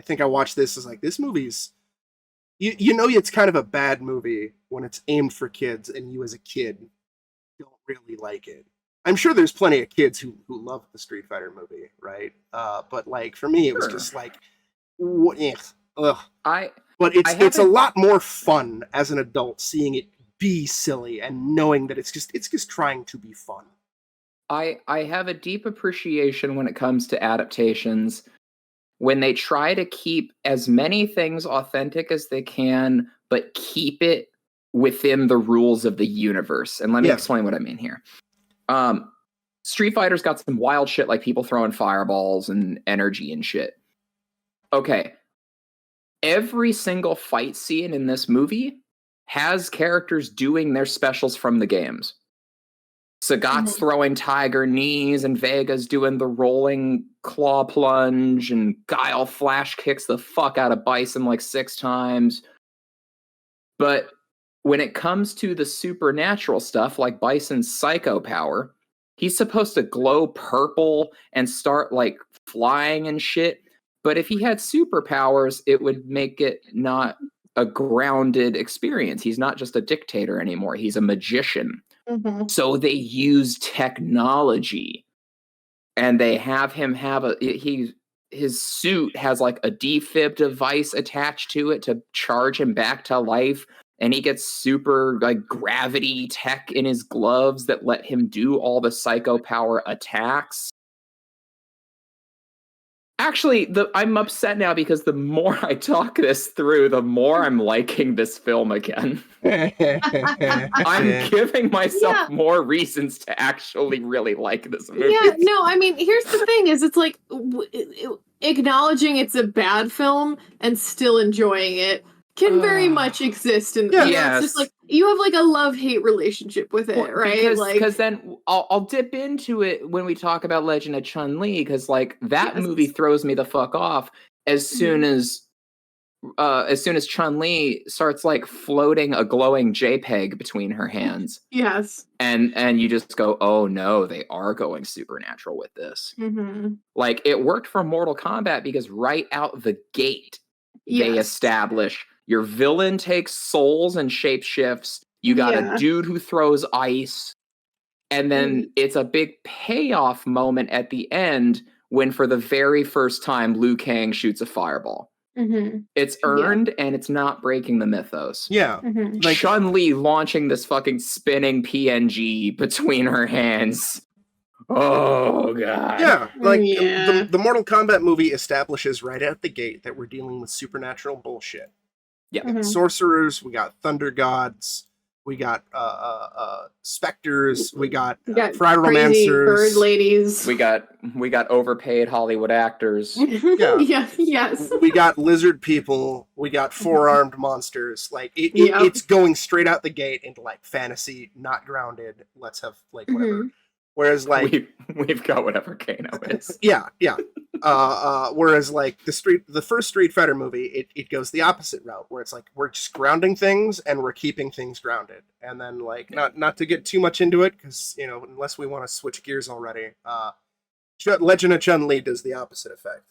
I think I watched this as like, this movie's... it's kind of a bad movie when it's aimed for kids and you as a kid don't really like it. I'm sure there's plenty of kids who love the Street Fighter movie, right? But like, for me, it was just like, ugh. But it's a lot more fun as an adult seeing it be silly and knowing that it's just trying to be fun. I have a deep appreciation when it comes to adaptations when they try to keep as many things authentic as they can, but keep it within the rules of the universe. And let me explain what I mean here. Street Fighter's got some wild shit like people throwing fireballs and energy and shit. Okay. Every single fight scene in this movie has characters doing their specials from the games. Sagat's throwing tiger knees, and Vega's doing the rolling claw plunge, and Guile flash kicks the fuck out of Bison like 6 times. But when it comes to the supernatural stuff, like Bison's psycho power, he's supposed to glow purple and start like flying and shit. But if he had superpowers, it would make it not a grounded experience. He's not just a dictator anymore. He's a magician. So they use technology, and they have him have his suit has like a defib device attached to it to charge him back to life, and he gets super like gravity tech in his gloves that let him do all the psycho power attacks. Actually, I'm upset now because the more I talk this through, the more I'm liking this film again. I'm giving myself more reasons to actually really like this movie. Yeah, no, I mean, here's the thing, is it's like acknowledging it's a bad film and still enjoying it can very much exist in the Yes. It's just like you have like a love-hate relationship with it, right? Because then I'll dip into it when we talk about Legend of Chun-Li, because like that movie throws me the fuck off as soon as Chun-Li starts like floating a glowing JPEG between her hands. Yes. And you just go, oh no, they are going supernatural with this. Like it worked for Mortal Kombat because right out the gate, they Yes. establish your villain takes souls and shapeshifts. You got a dude who throws ice. And then it's a big payoff moment at the end when, for the very first time, Liu Kang shoots a fireball. It's earned, and it's not breaking the mythos. Yeah. Like Chun-Li launching this fucking spinning PNG between her hands. Oh, God. Yeah, like the Mortal Kombat movie establishes right out the gate that we're dealing with supernatural bullshit. Yeah. We got sorcerers, we got thunder gods, we got specters, we got pyromancers, bird ladies. We got overpaid Hollywood actors. Yes. We got lizard people, we got four-armed monsters. Like it's going straight out the gate into like fantasy, not grounded. Let's have like whatever. Whereas like we've got whatever Kano is. Yeah. Whereas like the first Street Fighter movie, it goes the opposite route, where it's like we're just grounding things and we're keeping things grounded. And then like not to get too much into it, because unless we want to switch gears already, Legend of Chun-Li does the opposite effect.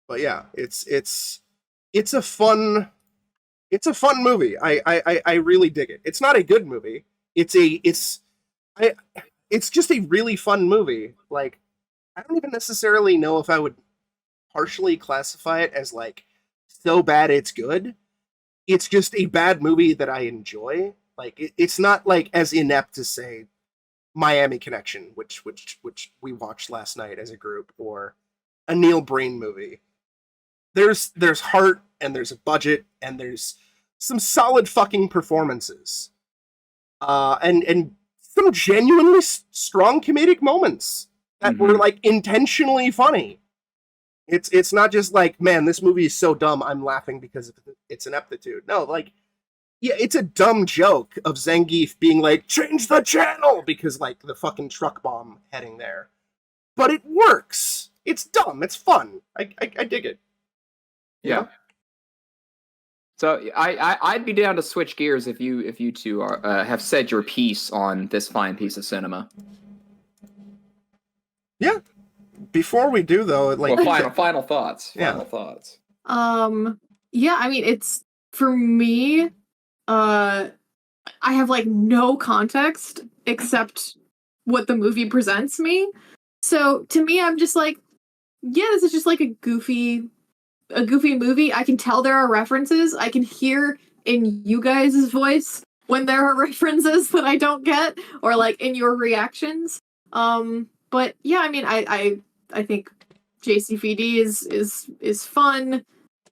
But yeah, it's a fun movie. I really dig it. It's not a good movie. It's just a really fun movie. Like, I don't even necessarily know if I would partially classify it as like so bad it's good. It's just a bad movie that I enjoy. Like, it's not like as inept to say Miami Connection, which we watched last night as a group, or a Neil Breen movie. There's heart, and there's a budget, and there's some solid fucking performances. And some genuinely strong comedic moments that were like intentionally funny. It's not just like, man, this movie is so dumb, I'm laughing because of its ineptitude. No, like, yeah, it's a dumb joke of Zangief being like, change the channel, because like the fucking truck bomb heading there. But it works. It's dumb. It's fun. I dig it. Yeah. So I'd be down to switch gears if you two have said your piece on this fine piece of cinema. Yeah. Before we do though, like, final thoughts. Final thoughts. Yeah, I mean, it's, for me, I have like no context except what the movie presents me. So to me, I'm just like, yeah, this is just like a goofy movie. I can tell there are references. I can hear in you guys' voice when there are references that I don't get, or like in your reactions. But yeah, I mean, I think JCVD is fun.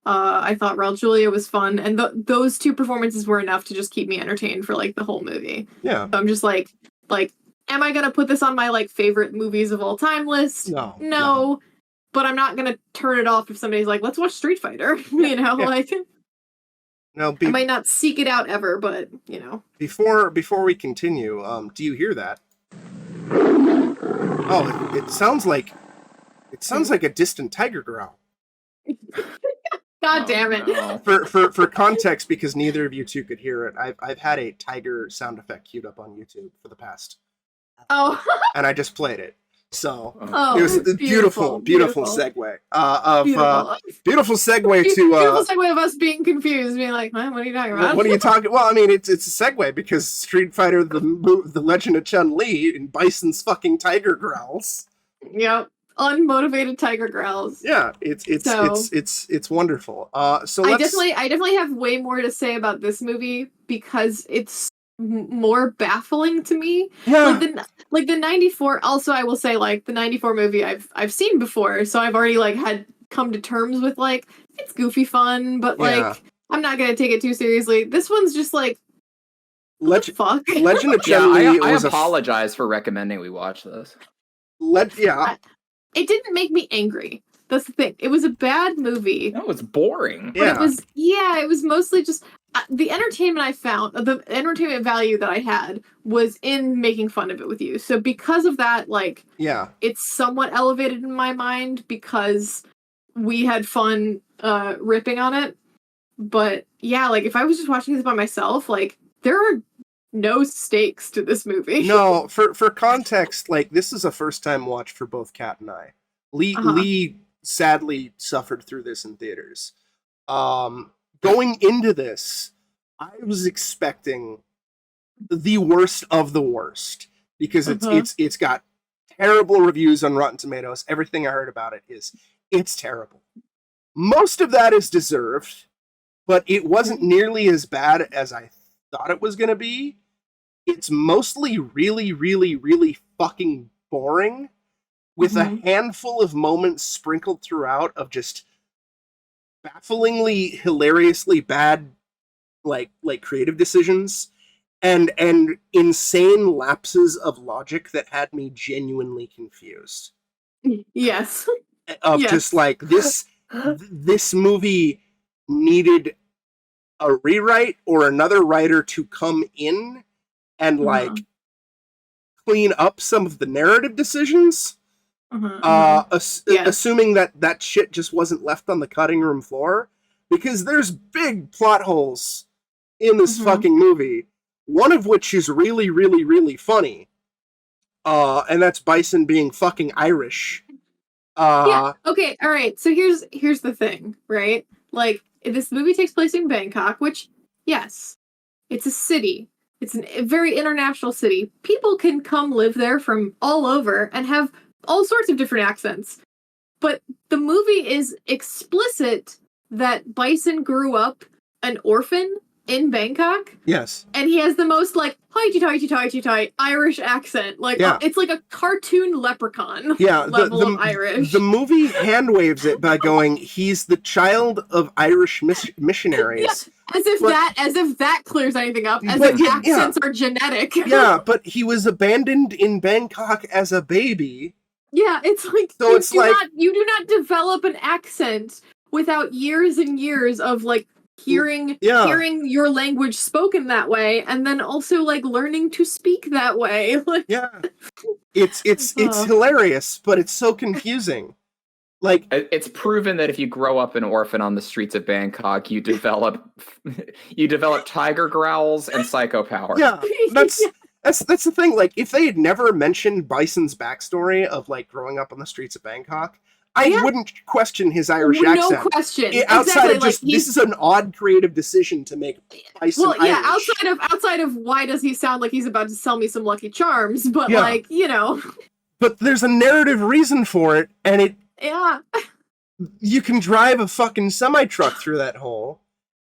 I thought Raul Julia was fun, and those two performances were enough to just keep me entertained for like the whole movie. Yeah. So I'm just like, am I gonna put this on my like favorite movies of all time list? No. But I'm not gonna turn it off if somebody's like, let's watch Street Fighter. Like, no, I might not seek it out ever, but Before we continue, do you hear that? Oh, it sounds like a distant tiger growl. God damn it! No. For context, because neither of you two could hear it, I've had a tiger sound effect queued up on YouTube for the past. Oh. And I just played it. So it was a beautiful segue. Beautiful segue to beautiful segue of us being confused, being like, what are you talking about? What are you talking? Well, I mean, it's a segue because Street Fighter, the Legend of Chun-Li, and Bison's fucking tiger growls. Yep, unmotivated tiger growls. Yeah, it's wonderful. So I definitely have way more to say about this movie because it's more baffling to me. Yeah. Like the 94. Also, I will say, like, the 94 movie I've seen before, so I've already like had come to terms with like it's goofy fun, but like I'm not gonna take it too seriously. This one's just like, fuck. Legend of Chun-Li. I apologize for recommending we watch this. It didn't make me angry. That's the thing. It was a bad movie. No, it's boring. But it was mostly just the entertainment I found, the entertainment value that I had was in making fun of it with you. So because of that, like, it's somewhat elevated in my mind because we had fun ripping on it. But yeah, like if I was just watching this by myself, like there are no stakes to this movie. No, for context, like this is a first time watch for both Kat and I. Lee sadly suffered through this in theaters. Going into this, I was expecting the worst of the worst because it's got terrible reviews on Rotten Tomatoes. Everything I heard about it is it's terrible. Most of that is deserved, but it wasn't nearly as bad as I thought it was going to be. It's mostly really, really, really fucking boring, with a handful of moments sprinkled throughout of just bafflingly, hilariously bad, like creative decisions, and insane lapses of logic that had me genuinely confused. Yes. Of just like this movie needed a rewrite or another writer to come in and like clean up some of the narrative decisions. Assuming that shit just wasn't left on the cutting room floor, because there's big plot holes in this fucking movie, one of which is really, really, really funny, and that's Bison being fucking Irish. Okay, all right, so here's the thing, right? Like, this movie takes place in Bangkok, which, yes, it's a city. It's a very international city. People can come live there from all over and have all sorts of different accents. But the movie is explicit that Bison grew up an orphan in Bangkok. Yes. And he has the most, like, hi-ti-ti-ti-ti-ti Irish accent. Like, it's like a cartoon leprechaun level of Irish. The movie hand waves it by going, he's the child of Irish missionaries. As if that clears anything up. As if accents are genetic. Yeah, but he was abandoned in Bangkok as a baby. Yeah, it's like, so you do not develop an accent without years and years of, like, hearing your language spoken that way, and then also like learning to speak that way. Like, it's hilarious, but it's so confusing. Like, it's proven that if you grow up an orphan on the streets of Bangkok, you develop tiger growls and psycho power. Yeah, that's the thing. Like, if they had never mentioned Bison's backstory of like growing up on the streets of Bangkok, I wouldn't question his Irish accent. No question. Outside of just, this is an odd creative decision to make Bison Irish. outside of why does he sound like he's about to sell me some Lucky Charms, but like, you know. But there's a narrative reason for it, and it... Yeah. You can drive a fucking semi-truck through that hole,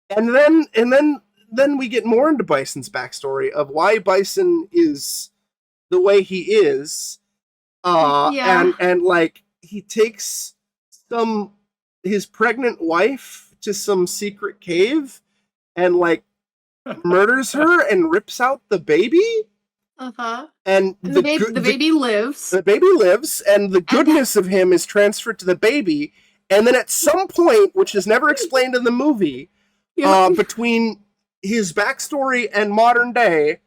and then we get more into Bison's backstory of why Bison is the way he is. And like, he takes his pregnant wife to some secret cave and like murders her and rips out the baby. And the baby lives. The baby lives, and the goodness of him is transferred to the baby. And then at some point, which is never explained in the movie, between his backstory and modern day,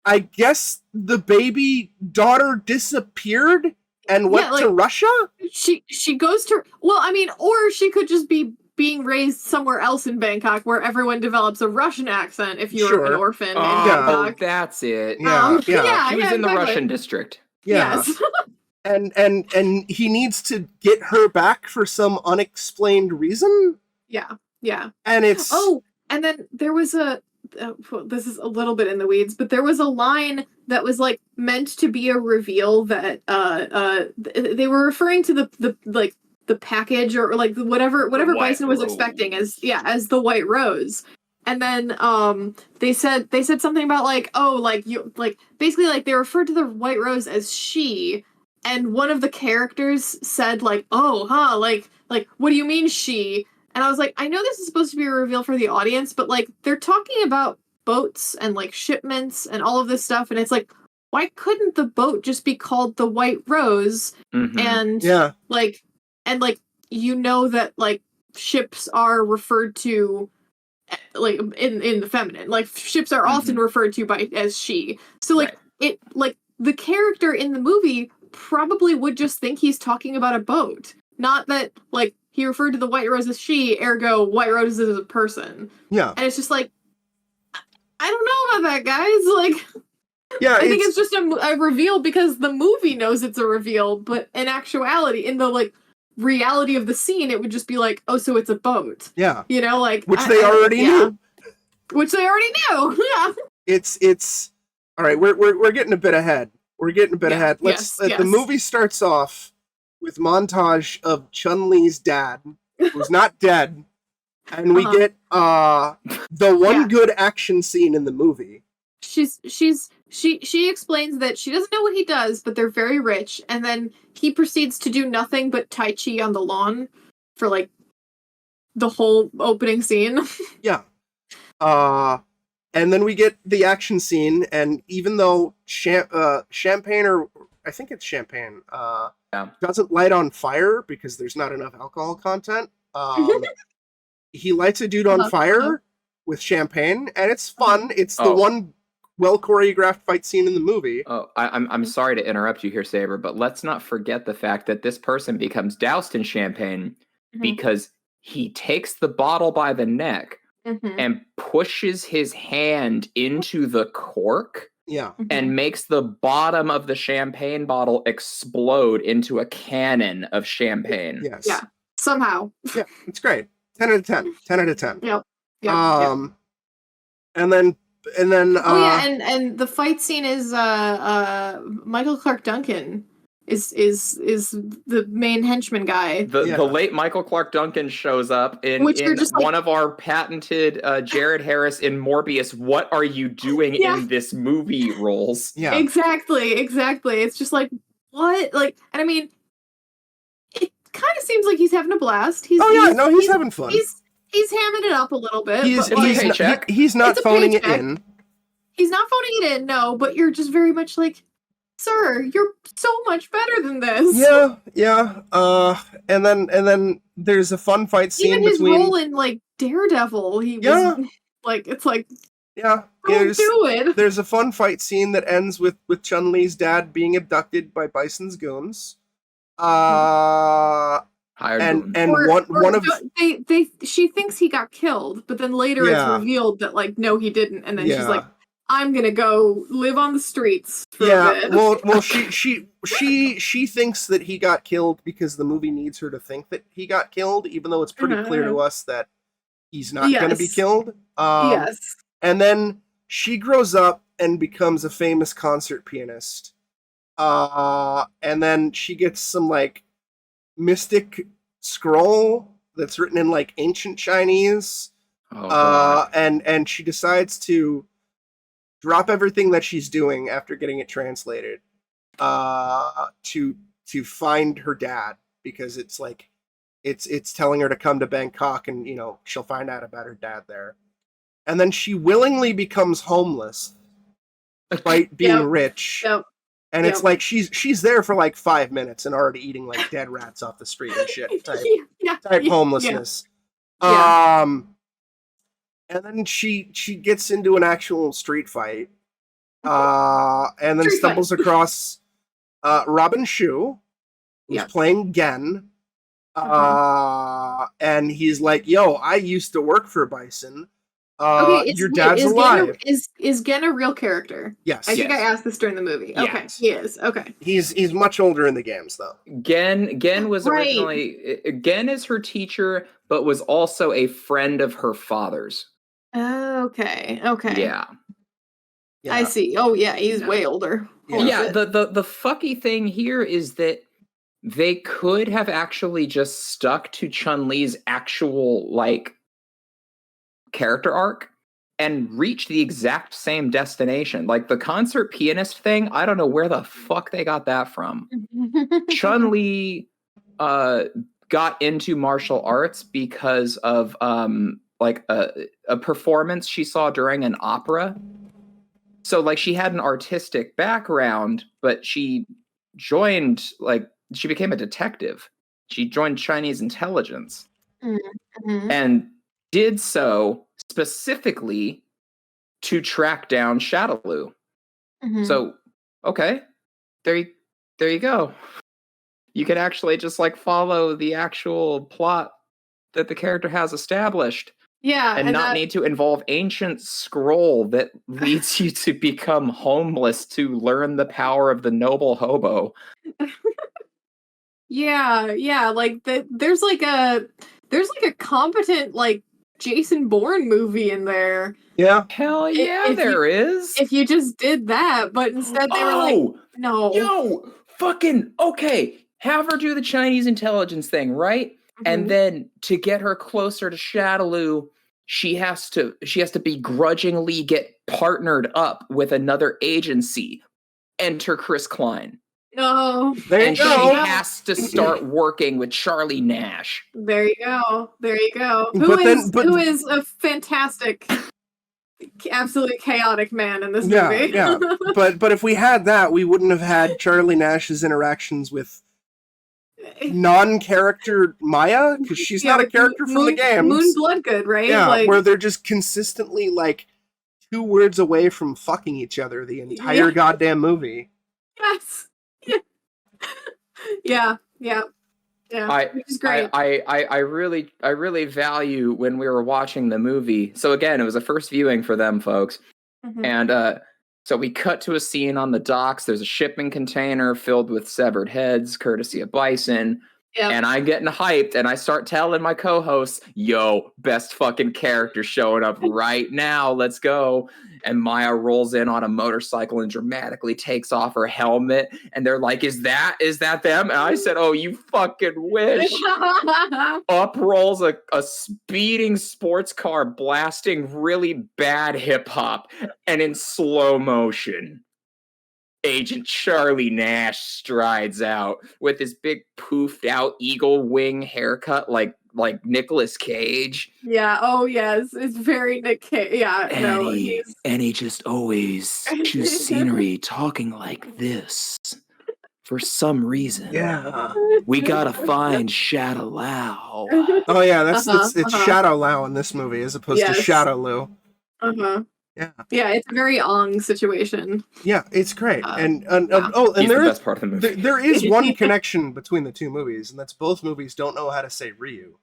I guess the baby daughter disappeared and went to Russia? She goes to... Well, I mean, or she could just be being raised somewhere else in Bangkok where everyone develops a Russian accent if you're an orphan in Bangkok. Oh, that's it. She was in the Russian district. Yeah. Yes. and he needs to get her back for some unexplained reason? Yeah. And it's... Oh, and then there was this is a little bit in the weeds, but there was a line that was like meant to be a reveal that they were referring to the package or like whatever Bison was expecting as the White Rose. And then they said something about like, oh, like you like basically like they referred to the White Rose as she, and one of the characters said like, oh, like what do you mean she? And I was like, I know this is supposed to be a reveal for the audience, but like they're talking about boats and like shipments and all of this stuff, and it's like, why couldn't the boat just be called the White Rose? And like you know that like ships are referred to like in the feminine, like ships are often referred to as she. So like it like the character in the movie probably would just think he's talking about a boat, not that like he referred to the White Rose as she, ergo White Rose is a person. Yeah. And it's just like, I don't know about that, guys. Like, I think it's just a reveal because the movie knows it's a reveal, but in actuality, in the like reality of the scene, it would just be like, oh, so it's a boat. Yeah. You know, like Which they already knew. Which they already knew. Yeah. It's all right. We're getting a bit ahead. We're getting a bit ahead. The movie starts off with montage of Chun-Li's dad, who's not dead, and we get the one good action scene in the movie. She explains that she doesn't know what he does, but they're very rich, and then he proceeds to do nothing but Tai Chi on the lawn for like the whole opening scene. Yeah. And then we get the action scene, and even though Champagne, or I think it's Champagne, doesn't light on fire because there's not enough alcohol content, he lights a dude on fire with champagne, and it's fun. It's the one well choreographed fight scene in the movie. Oh, I'm sorry to interrupt you here, Saber, but let's not forget the fact that this person becomes doused in champagne because he takes the bottle by the neck and pushes his hand into the cork. Yeah. And makes the bottom of the champagne bottle explode into a cannon of champagne. Yes. Yeah. Somehow. Yeah, it's great. 10 out of 10. 10 out of 10. Yep. And then and the fight scene is Michael Clark Duncan is the main henchman guy. The late Michael Clark Duncan shows up in one of our patented Jared Harris in Morbius, what are you doing in this movie roles? Yeah. Exactly. It's just like, what? Like, and I mean, it kind of seems like he's having a blast. He's having fun. He's hamming it up a little bit. He's not phoning it in. He's not phoning it in, no, but you're just very much like, sir, you're so much better than this. Yeah. And then there's a fun fight scene even his role in like Daredevil, he was like, it's like, do it. There's a fun fight scene that ends with Chun-Li's dad being abducted by Bison's goons. She thinks he got killed, but then later it's revealed that like no, he didn't, and then she's like, I'm gonna go live on the streets for a bit. Well, she thinks that he got killed because the movie needs her to think that he got killed, even though it's pretty clear to us that he's not going to be killed. And then she grows up and becomes a famous concert pianist. And then she gets some like mystic scroll that's written in like ancient Chinese. And she decides to drop everything that she's doing after getting it translated to find her dad, because it's like it's telling her to come to Bangkok and she'll find out about her dad there. And then she willingly becomes homeless despite being rich. And it's like she's there for like 5 minutes and already eating like dead rats off the street and shit type homelessness. And then she gets into an actual street fight, and then stumbles across Robin Shu, who's playing Gen, and he's like, "Yo, I used to work for Bison. Your dad's alive." Is Gen a real character? Yes. I think I asked this during the movie. Okay, yes. He is. Okay. He's much older in the games though. Gen was originally Gen is her teacher, but was also a friend of her father's. Okay. Yeah. I see. Oh yeah, he's way older. The fucky thing here is that they could have actually just stuck to Chun-Li's actual like character arc and reached the exact same destination. Like the concert pianist thing, I don't know where the fuck they got that from. Chun-Li got into martial arts because of like a performance she saw during an opera. So like she had an artistic background, but she became a detective. She joined Chinese intelligence and did so specifically to track down Shadaloo. So, okay, there you go. You could actually just like follow the actual plot that the character has established. And not need to involve ancient scroll that leads you to become homeless to learn the power of the noble hobo. Yeah, like there's like a competent like Jason Bourne movie in there. Yeah. Hell yeah, there is. If you just did that, but instead they were like, no. Yo, fucking okay. Have her do the Chinese intelligence thing, right? And then to get her closer to Shadaloo, she has to begrudgingly get partnered up with another agency. Enter Chris Klein. No. And she has to start working with Charlie Nash. There you go. Who is a fantastic, absolutely chaotic man in this movie. Yeah. But if we had that, we wouldn't have had Charlie Nash's interactions with non-character Maya, because she's not a character from the games. Moon Bloodgood, right? Yeah, like, where they're just consistently like 2 words away from fucking each other the entire goddamn movie. Yes. Yeah. Which is great. I really value when we were watching the movie. So again, it was a first viewing for them folks. And so we cut to a scene on the docks. There's a shipping container filled with severed heads, courtesy of Bison. Yep. And I'm getting hyped, and I start telling my co-hosts, yo, best fucking character showing up right now. Let's go. And Maya rolls in on a motorcycle and dramatically takes off her helmet. And they're like, is that them? And I said, oh, you fucking wish. Up rolls a speeding sports car blasting really bad hip hop. And in slow motion, Agent Charlie Nash strides out with his big poofed out eagle wing haircut like Nicolas Cage. Yeah, oh yes, it's very Nick Cage. Yeah, and he just always chews scenery talking like this. For some reason. Yeah. We gotta find Shadaloo. Oh yeah, it's Shadaloo in this movie as opposed to Shadaloo. Yeah, it's a very Ong situation. Yeah, it's great. And he's the best part of the movie. There is one connection between the 2 movies, and that's both movies don't know how to say Ryu,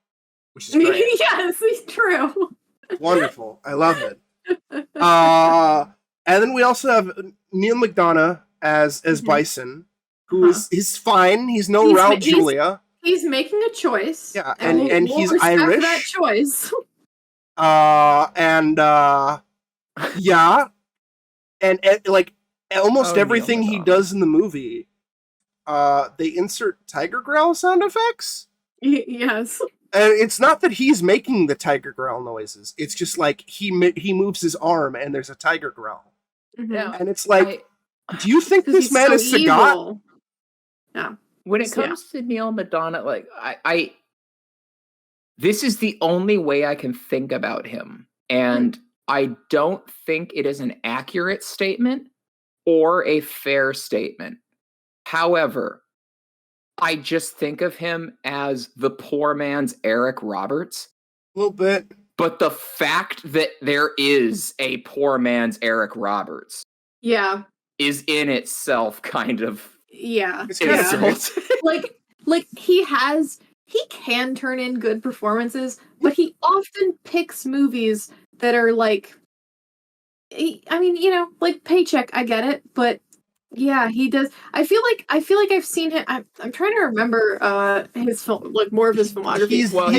which is great. Yes, it's true. Wonderful. I love it. And then we also have Neil McDonough as Bison, who is fine. He's no Raul Julia. He's making a choice. Yeah, and he's Irish. That choice. Yeah, and like almost everything he does in the movie, they insert tiger growl sound effects. Yes, and it's not that he's making the tiger growl noises. It's just like he moves his arm and there's a tiger growl, and it's like, do you think this man is Sagat? Yeah. When it comes to Neil McDonough, like I this is the only way I can think about him, and I don't think it is an accurate statement or a fair statement. However, I just think of him as the poor man's Eric Roberts. A little bit. But the fact that there is a poor man's Eric Roberts is in itself kind of like he can turn in good performances, but he often picks movies that are like, I mean, like Paycheck, I get it, but yeah, he does. I feel like I've seen him. I'm trying to remember his film, like more of his filmography. He's I've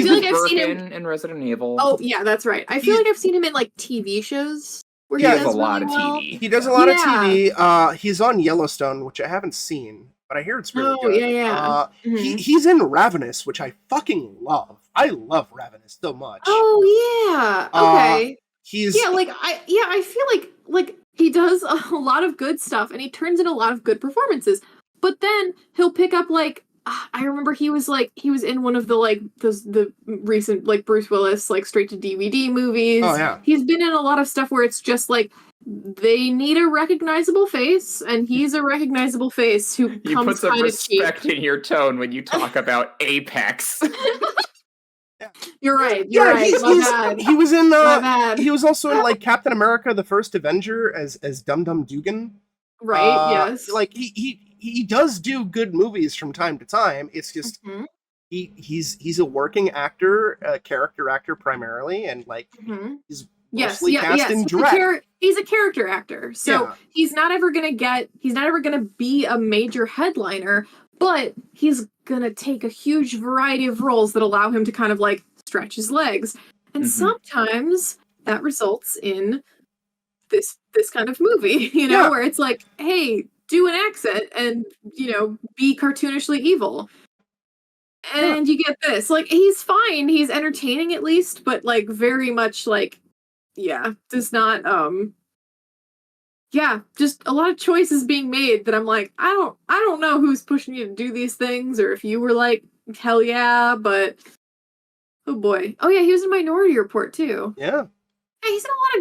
seen him in Resident Evil. Oh yeah, that's right. I feel like I've seen him in like TV shows. Where he does a lot really of TV. He does a lot of TV. He's on Yellowstone, which I haven't seen, but I hear it's really good. He's in Ravenous, which I fucking love. I love Ravenous so much. Oh yeah. Okay. I feel like he does a lot of good stuff and he turns in a lot of good performances. But then he'll pick up like I remember he was in one of the recent like Bruce Willis like straight to DVD movies. Oh yeah. He's been in a lot of stuff where it's just like they need a recognizable face, and he's a recognizable face who comes you put some respect cheap. in your tone when you talk about Apex. You're right. You're right. He was in he was also in like Captain America: The First Avenger as Dum Dum Dugan. Right. Yes. Like he does do good movies from time to time. It's just he's a working actor, a character actor primarily, and like he's mostly cast in drag. He's a character actor, so he's not ever gonna be a major headliner. but he's gonna take a huge variety of roles that allow him to kind of like stretch his legs. And sometimes that results in this kind of movie, where it's like, hey, do an accent and, be cartoonishly evil. And you get this. Like, he's fine. He's entertaining at least, but like very much like, does not just a lot of choices being made that I'm like, I don't know who's pushing you to do these things, or if you were like, hell yeah, but oh boy. Oh yeah, he was in Minority Report too. Yeah. Hey,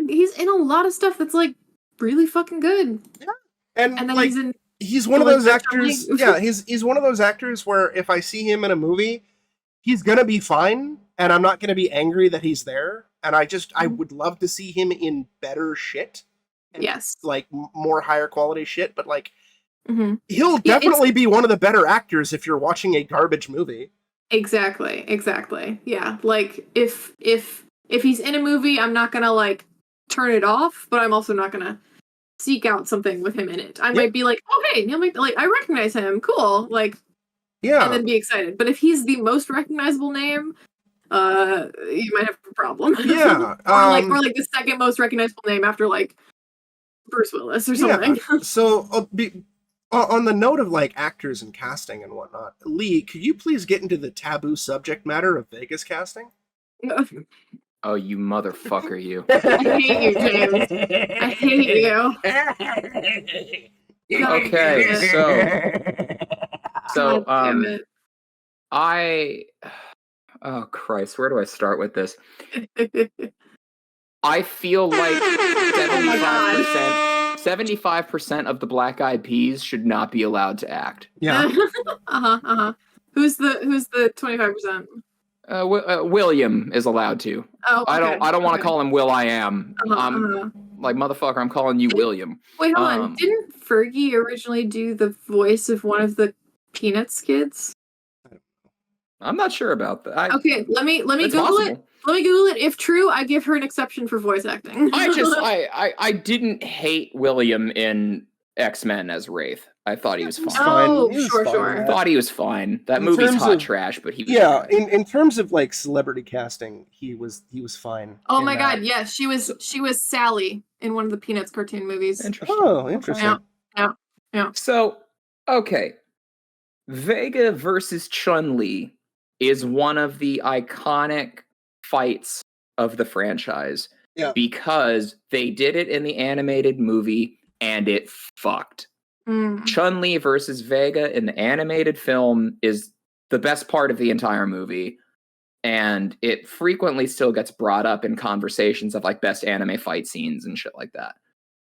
he's in a lot of stuff that's like really fucking good. Yeah. And then like, he's one of those actors. Yeah, he's one of those actors where if I see him in a movie, he's gonna be fine, and I'm not gonna be angry that he's there. And I would love to see him in better shit. Yes. Like more higher quality shit, but like he'll definitely be one of the better actors if you're watching a garbage movie. Exactly. Yeah. Like if he's in a movie, I'm not gonna like turn it off, but I'm also not gonna seek out something with him in it. I might be like, oh hey, Neil like I recognize him, cool, like and then be excited. But if he's the most recognizable name, you might have a problem. Yeah. or like the second most recognizable name after like Bruce Willis or something. Yeah. So on the note of like actors and casting and whatnot, Lee, could you please get into the taboo subject matter of Vegas casting? Oh, you motherfucker, you. I hate you, James. I hate you. Okay, so oh Christ, where do I start with this? I feel like 75% of the Black Eyed Peas should not be allowed to act. Yeah. Who's the 25%? William is allowed to. Oh, okay. I don't want to call him Will I Am. Like, motherfucker, I'm calling you William. Wait, hold on. Didn't Fergie originally do the voice of one of the Peanuts kids? I'm not sure about that. Okay, let me Google it. Let me Google it. If true, I give her an exception for voice acting. I didn't hate William in X-Men as Wraith. I thought he was fine. Oh, sure. I thought he was fine. That movie's hot trash, but he was fine. in terms of like celebrity casting, he was fine. Oh my god, yes, she was Sally in one of the Peanuts cartoon movies. Interesting. Oh, interesting. Yeah. So, okay. Vega versus Chun-Li is one of the iconic fights of the franchise. Yeah. Because they did it in the animated movie and it fucked. Chun-Li versus Vega in the animated film is the best part of the entire movie, and it frequently still gets brought up in conversations of like best anime fight scenes and shit like that.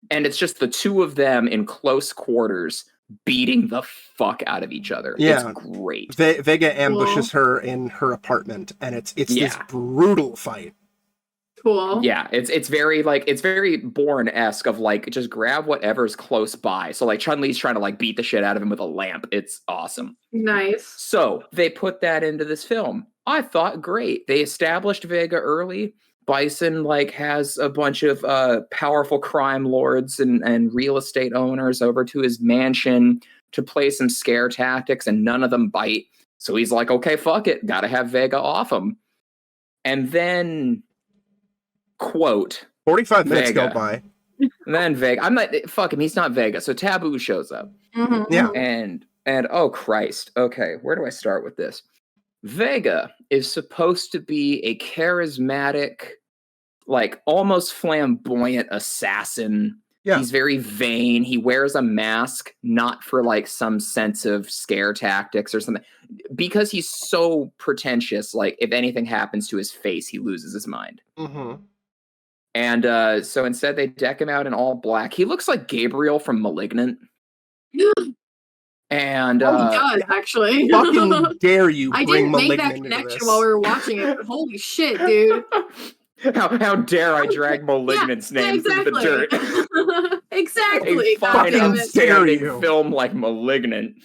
And it's just the two of them in close quarters beating the fuck out of each other. Yeah. It's great. Vega ambushes her in her apartment, and it's this brutal fight. Cool. Yeah, it's very Bourne-esque of like just grab whatever's close by. So like Chun-Li's trying to like beat the shit out of him with a lamp. It's awesome. Nice. So they put that into this film. I thought great. They established Vega early. Bison like has a bunch of powerful crime lords and real estate owners over to his mansion to play some scare tactics, and none of them bite. So he's like, okay, fuck it, gotta have Vega off him. And then quote 45 minutes Vega. go by. And then Vega, I'm not, fuck him, he's not Vega. So Taboo shows up. Yeah. And oh Christ. Okay, where do I start with this? Vega is supposed to be a charismatic, like almost flamboyant assassin. Yeah. He's very vain. He wears a mask, not for like some sense of scare tactics or something, because he's so pretentious. Like if anything happens to his face, he loses his mind. And so instead they deck him out in all black. He looks like Gabriel from Malignant. And he does, actually. Fucking dare you I bring didn't make Malignant that into connection this. while we were watching it. Holy shit, dude. How dare I drag Malignant's name through the dirt? Exactly. A fine, dare outstanding you. film like Malignant.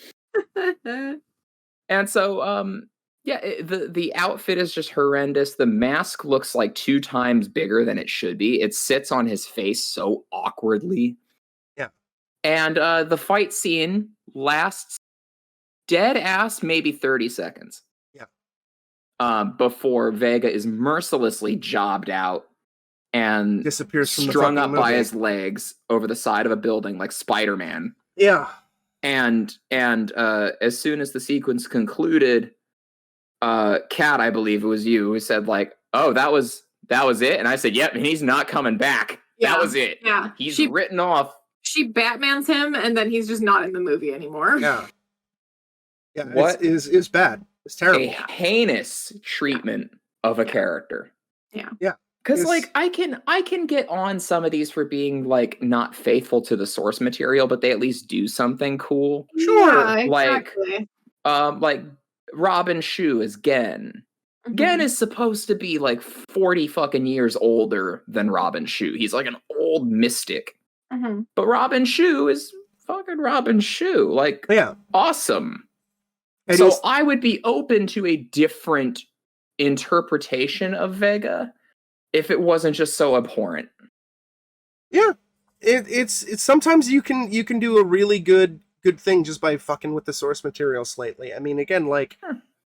And so, the outfit is just horrendous. The mask looks like 2 times bigger than it should be. It sits on his face so awkwardly. Yeah. And the fight scene lasts dead ass maybe 30 seconds. Yeah. Before Vega is mercilessly jobbed out and Disappears from the strung fucking up by movie. his legs over the side of a building like Spider-Man. Yeah. And as soon as the sequence concluded, Kat, I believe it was you, who said like, "Oh, that was it," and I said, "Yep, and he's not coming back. That was it. Yeah, He's written off." She Batmans him, and then he's just not in the movie anymore. Yeah. Yeah. What is bad? It's terrible. A heinous treatment of a character. Yeah. Yeah. Because like I can get on some of these for being like not faithful to the source material, but they at least do something cool. Sure. Yeah, exactly. Like Robin Shu as Gen. Mhm. Gen is supposed to be like 40 fucking years older than Robin Shu. He's like an old mystic. Mhm. But Robin Shu is fucking Robin Shu. Like, Yeah. awesome. And So I would be open to a different interpretation of Vega if it wasn't just so abhorrent. Yeah. It's sometimes you can do a really good thing just by fucking with the source material slightly. I mean, again, like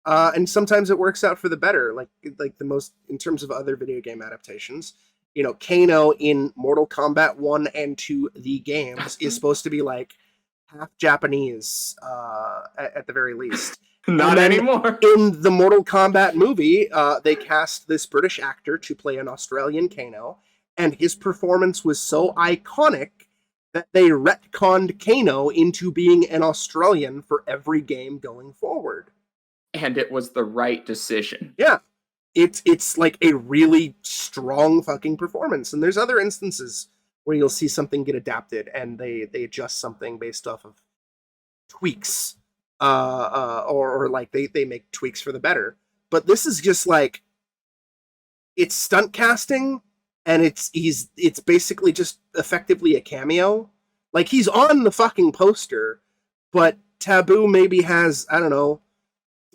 and sometimes it works out for the better, like the most in terms of other video game adaptations. You know, Kano in Mortal Kombat 1 and 2, the games, is supposed to be like half Japanese at the very least. Not anymore. In the Mortal Kombat movie, they cast this British actor to play an Australian Kano, and his performance was so iconic that they retconned Kano into being an Australian for every game going forward. And it was the right decision. Yeah. It's like a really strong fucking performance. And there's other instances where you'll see something get adapted and they adjust something based off of tweaks. Or like they make tweaks for the better. But this is just like, it's stunt casting, and it's basically just effectively a cameo. Like, he's on the fucking poster, but Taboo maybe has, I don't know,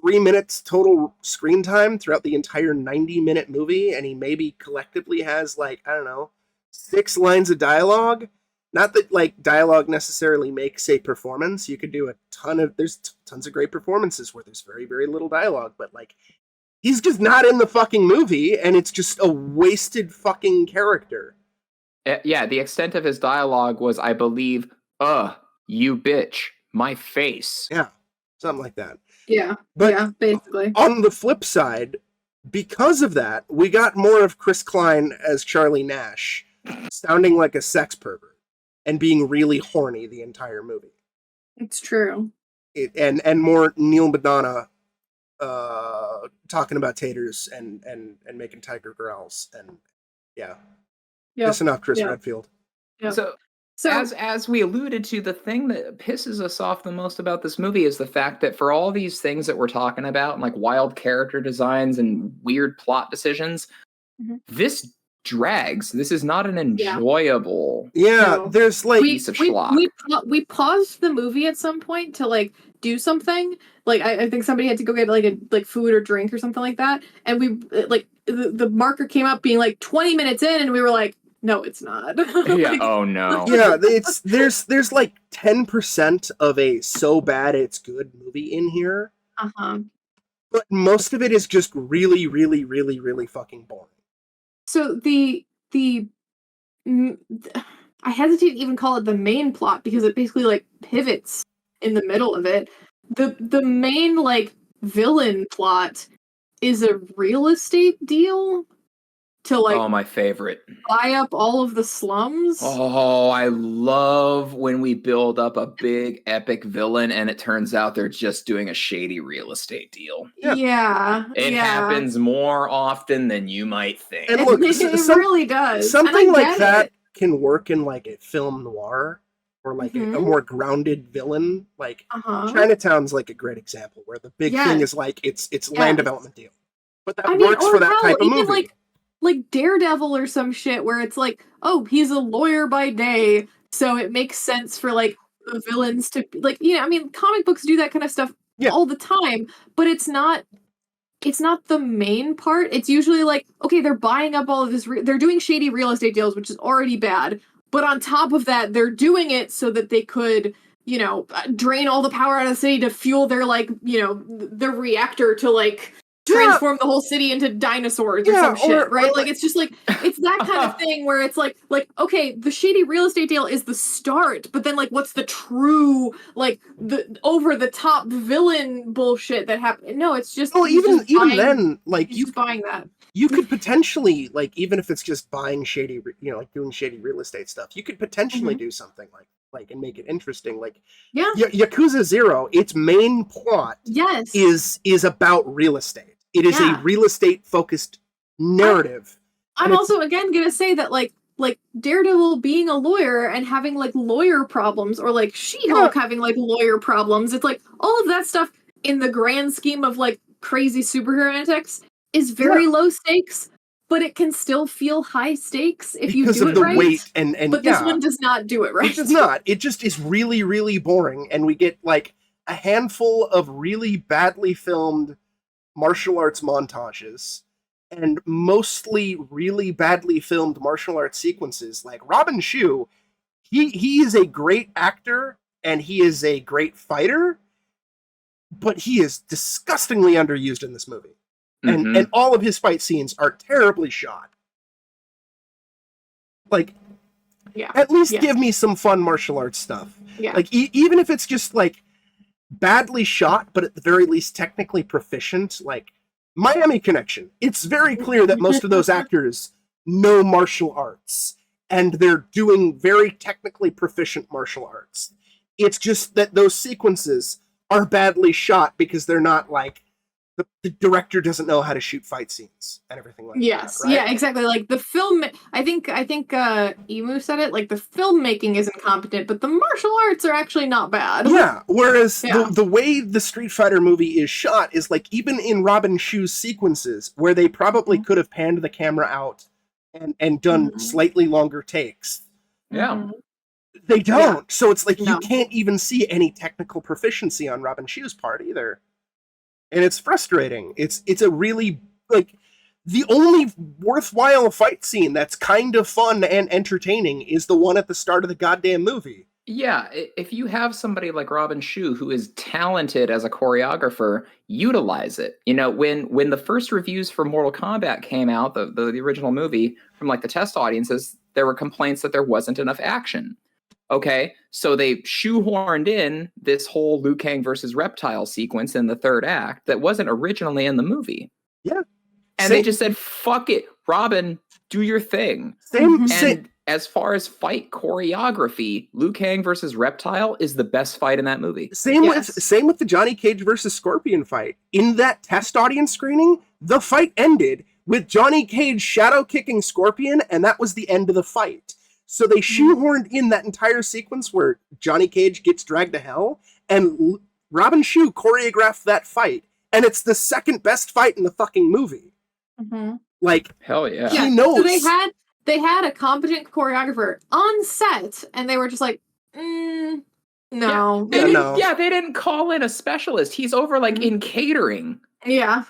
3 minutes total screen time throughout the entire 90-minute movie, and he maybe collectively has, like, I don't know, 6 lines of dialogue. Not that, like, dialogue necessarily makes a performance. You could do there's tons of great performances where there's very, very little dialogue, but, like, he's just not in the fucking movie, and it's just a wasted fucking character. Yeah, the extent of his dialogue was, I believe, you bitch, my face. Yeah, something like that. Yeah, but yeah, basically. On the flip side, because of that, we got more of Chris Klein as Charlie Nash, sounding like a sex pervert and being really horny the entire movie. It's true. And more Neil Madonna talking about taters and making tiger growls, and yeah. Just enough Chris Redfield. Yep. So as we alluded to, the thing that pisses us off the most about this movie is the fact that for all these things that we're talking about, and like wild character designs and weird plot decisions, this drags. This is not an enjoyable there's like piece of schlock. We paused the movie at some point to like do something. Like I think somebody had to go get like food or drink or something like that, and we like the marker came up being like 20 minutes in, and we were like, no, it's not. Yeah. Oh no. Yeah, there's like 10% of a so bad it's good movie in here. But most of it is just really, really, really, really fucking boring. So I hesitate to even call it the main plot because it basically like pivots in the middle of it. The main like villain plot is a real estate deal to like my favorite. Buy up all of the slums. Oh, I love when we build up a big epic villain and it turns out they're just doing a shady real estate deal. Yeah. It happens more often than you might think. And look, it really does. Something like that can work in like a film noir or like a more grounded villain. Like Chinatown's like a great example where the big thing is like it's land development deal. But that works for that type of movie. Like Daredevil or some shit where it's like, oh, he's a lawyer by day, so it makes sense for like the villains to like, you know, I mean, comic books do that kind of stuff all the time, but it's not the main part. It's usually like, okay, they're buying up all of this, they're doing shady real estate deals, which is already bad, but on top of that, they're doing it so that they could drain all the power out of the city to fuel their the reactor to transform the whole city into dinosaurs or some shit, right? It's just it's that kind of thing where it's okay, the shady real estate deal is the start, but then what's the true the over the top villain bullshit that happened? No, it's just even then you buying that. You could potentially even if it's just buying shady, doing shady real estate stuff, you could potentially do something and make it interesting. Yakuza 0, its main plot is about real estate. It is a real estate focused narrative. I'm also again gonna say that Daredevil being a lawyer and having lawyer problems, or She-Hulk having lawyer problems, it's all of that stuff in the grand scheme of crazy superhero antics is very low stakes, but it can still feel high stakes if you do it right. Weight and but this one does not do it right. It does not. It just is really, really boring, and we get a handful of really badly filmed martial arts montages and mostly really badly filmed martial arts sequences. Robin Shou, he is a great actor and he is a great fighter, but he is disgustingly underused in this movie. And all of his fight scenes are terribly shot. At least give me some fun martial arts stuff. Yeah. Even if it's just badly shot, but at the very least technically proficient, Miami Connection. It's very clear that most of those actors know martial arts, and they're doing very technically proficient martial arts. It's just that those sequences are badly shot because they're not the director doesn't know how to shoot fight scenes and everything that. Right? Yeah, exactly. The film, I think Emu said it, the filmmaking is incompetent, but the martial arts are actually not bad. Yeah, whereas the way the Street Fighter movie is shot is even in Robin Shou's sequences, where they probably could have panned the camera out and done slightly longer takes. Yeah. They don't. Yeah. So it's you can't even see any technical proficiency on Robin Shou's part either. And it's frustrating. It's a really the only worthwhile fight scene that's kind of fun and entertaining is the one at the start of the goddamn movie. Yeah, if you have somebody like Robin Shou who is talented as a choreographer, utilize it. When the first reviews for Mortal Kombat came out, the original movie, from the test audiences, there were complaints that there wasn't enough action. Okay, so they shoehorned in this whole Liu Kang versus Reptile sequence in the third act that wasn't originally in the movie. Yeah. And they just said, fuck it, Robin, do your thing. As far as fight choreography, Liu Kang versus Reptile is the best fight in that movie. Same with the Johnny Cage versus Scorpion fight. In that test audience screening, the fight ended with Johnny Cage shadow kicking Scorpion, and that was the end of the fight. So they shoehorned in that entire sequence where Johnny Cage gets dragged to hell, and Robin Shou choreographed that fight, and it's the second best fight in the fucking movie. Hell yeah. He knows. So they had a competent choreographer on set, and they were just no. They didn't call in a specialist. He's over in catering. Yeah.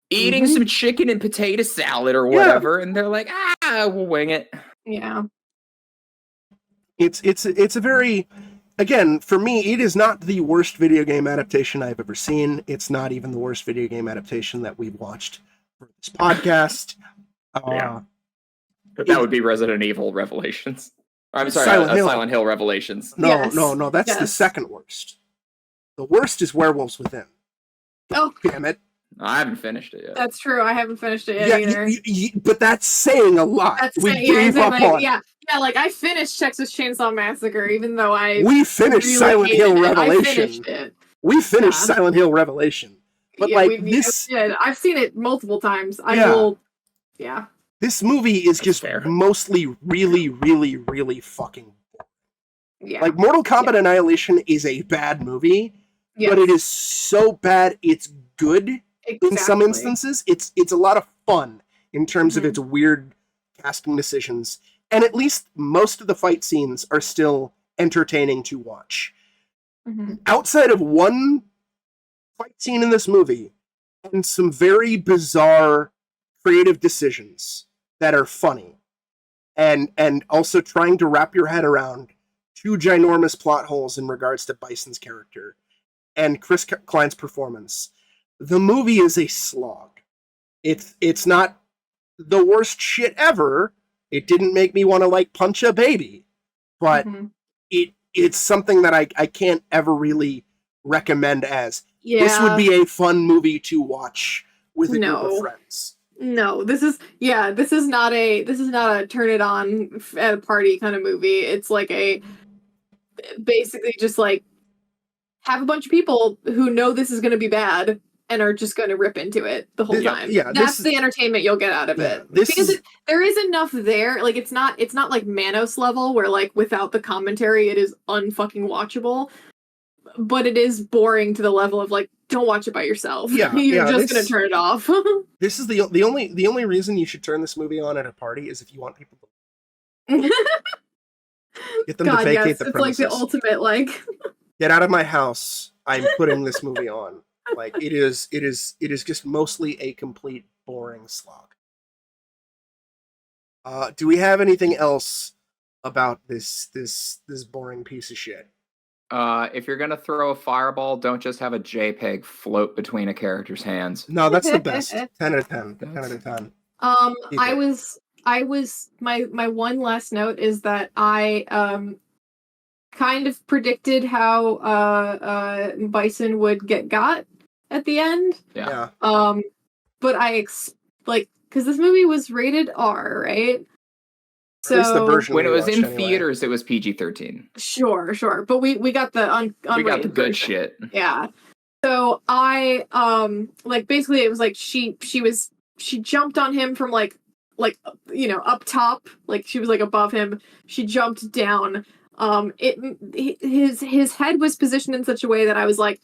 Eating some chicken and potato salad or whatever, and they're we'll wing it. Yeah. It's a very, again, for me, it is not the worst video game adaptation I've ever seen. It's not even the worst video game adaptation that we've watched for this podcast. But that would be Resident Evil Revelations. I'm sorry, Silent Hill Revelations. No, that's the second worst. The worst is Werewolves Within. Oh, damn it. I haven't finished it yet. That's true. I haven't finished it yet either. But that's saying a lot. I finished Texas Chainsaw Massacre, even though we finished really Silent Hill Revelation. I finished it. We finished Silent Hill Revelation. But I've seen it multiple times. This movie is just mostly really, really, really fucking boring. Yeah. Mortal Kombat Annihilation is a bad movie, but it is so bad it's good. Exactly. In some instances, it's a lot of fun in terms of its weird casting decisions, and at least most of the fight scenes are still entertaining to watch. Outside of one fight scene in this movie, and some very bizarre creative decisions that are funny, and also trying to wrap your head around two ginormous plot holes in regards to Bison's character and Chris Klein's performance. The movie is a slog. It's not the worst shit ever. It didn't make me want to like punch a baby, but it's something that I can't ever really recommend as this would be a fun movie to watch with a group of friends. No, this is not a turn it on at a party kind of movie. It's like a basically just like have a bunch of people who know this is going to be bad and are just going to rip into it the whole time. Yeah, that's the entertainment you'll get out of it. Because there is enough there. Like it's not like Manos level where like without the commentary it is unfucking watchable. But it is boring to the level of like, don't watch it by yourself. Yeah, you're just gonna turn it off. This is the only reason you should turn this movie on at a party is if you want people to get them to vacate the premises. It's like the ultimate like get out of my house. I'm putting this movie on. Like it is just mostly a complete boring slog. Do we have anything else about this boring piece of shit? If you're gonna throw a fireball, don't just have a JPEG float between a character's hands. No, that's the best. 10 out of 10. 10 out of 10. I was my one last note is that I kind of predicted how Bison would get got at the end. Yeah. But because this movie was rated R, right? So at least the version when it was in theaters, it was PG-13. Sure, but we got the we got the good version. shit. Yeah. So I like basically it was like she jumped on him from like up top, like she was like above him. She jumped down. His head was positioned in such a way that I was like,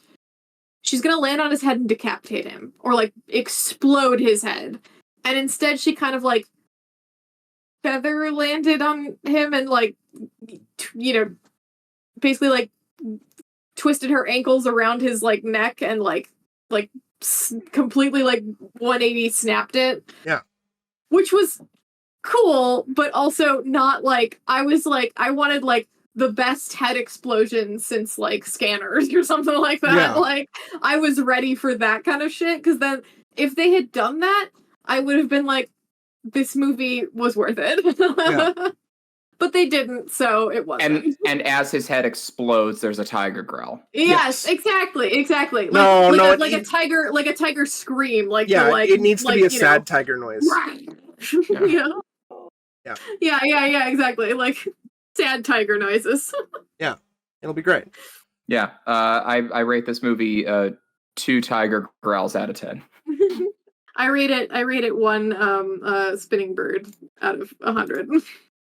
she's gonna land on his head and decapitate him or like explode his head, and instead she kind of like feather landed on him and like basically like twisted her ankles around his like neck and like completely like 180 snapped it. Yeah, which was cool, but also not like I was like I wanted like the best head explosion since like Scanners or something like that. Yeah. Like I was ready for that kind of shit because then if they had done that I would have been like, this movie was worth it. Yeah. But they didn't, so it wasn't. And as his head explodes, there's a tiger growl. Yes. Exactly. Like a tiger scream. Like it needs to be a sad tiger noise. Right. Yeah, exactly. Like sad tiger noises. Yeah. It'll be great. Yeah. I rate this movie 2 tiger growls out of 10. I rate it 1 spinning bird out of 100.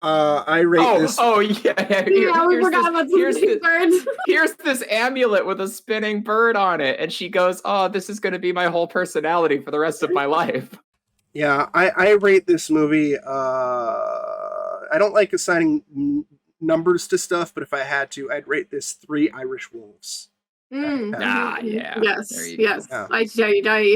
I rate this. Oh yeah. We forgot about spinning birds. Here's this amulet with a spinning bird on it, and she goes, "Oh, this is going to be my whole personality for the rest of my life." Yeah, I rate this movie. I don't like assigning numbers to stuff, but if I had to, I'd rate this 3 Irish wolves. Yeah. Yes. Yeah. I die.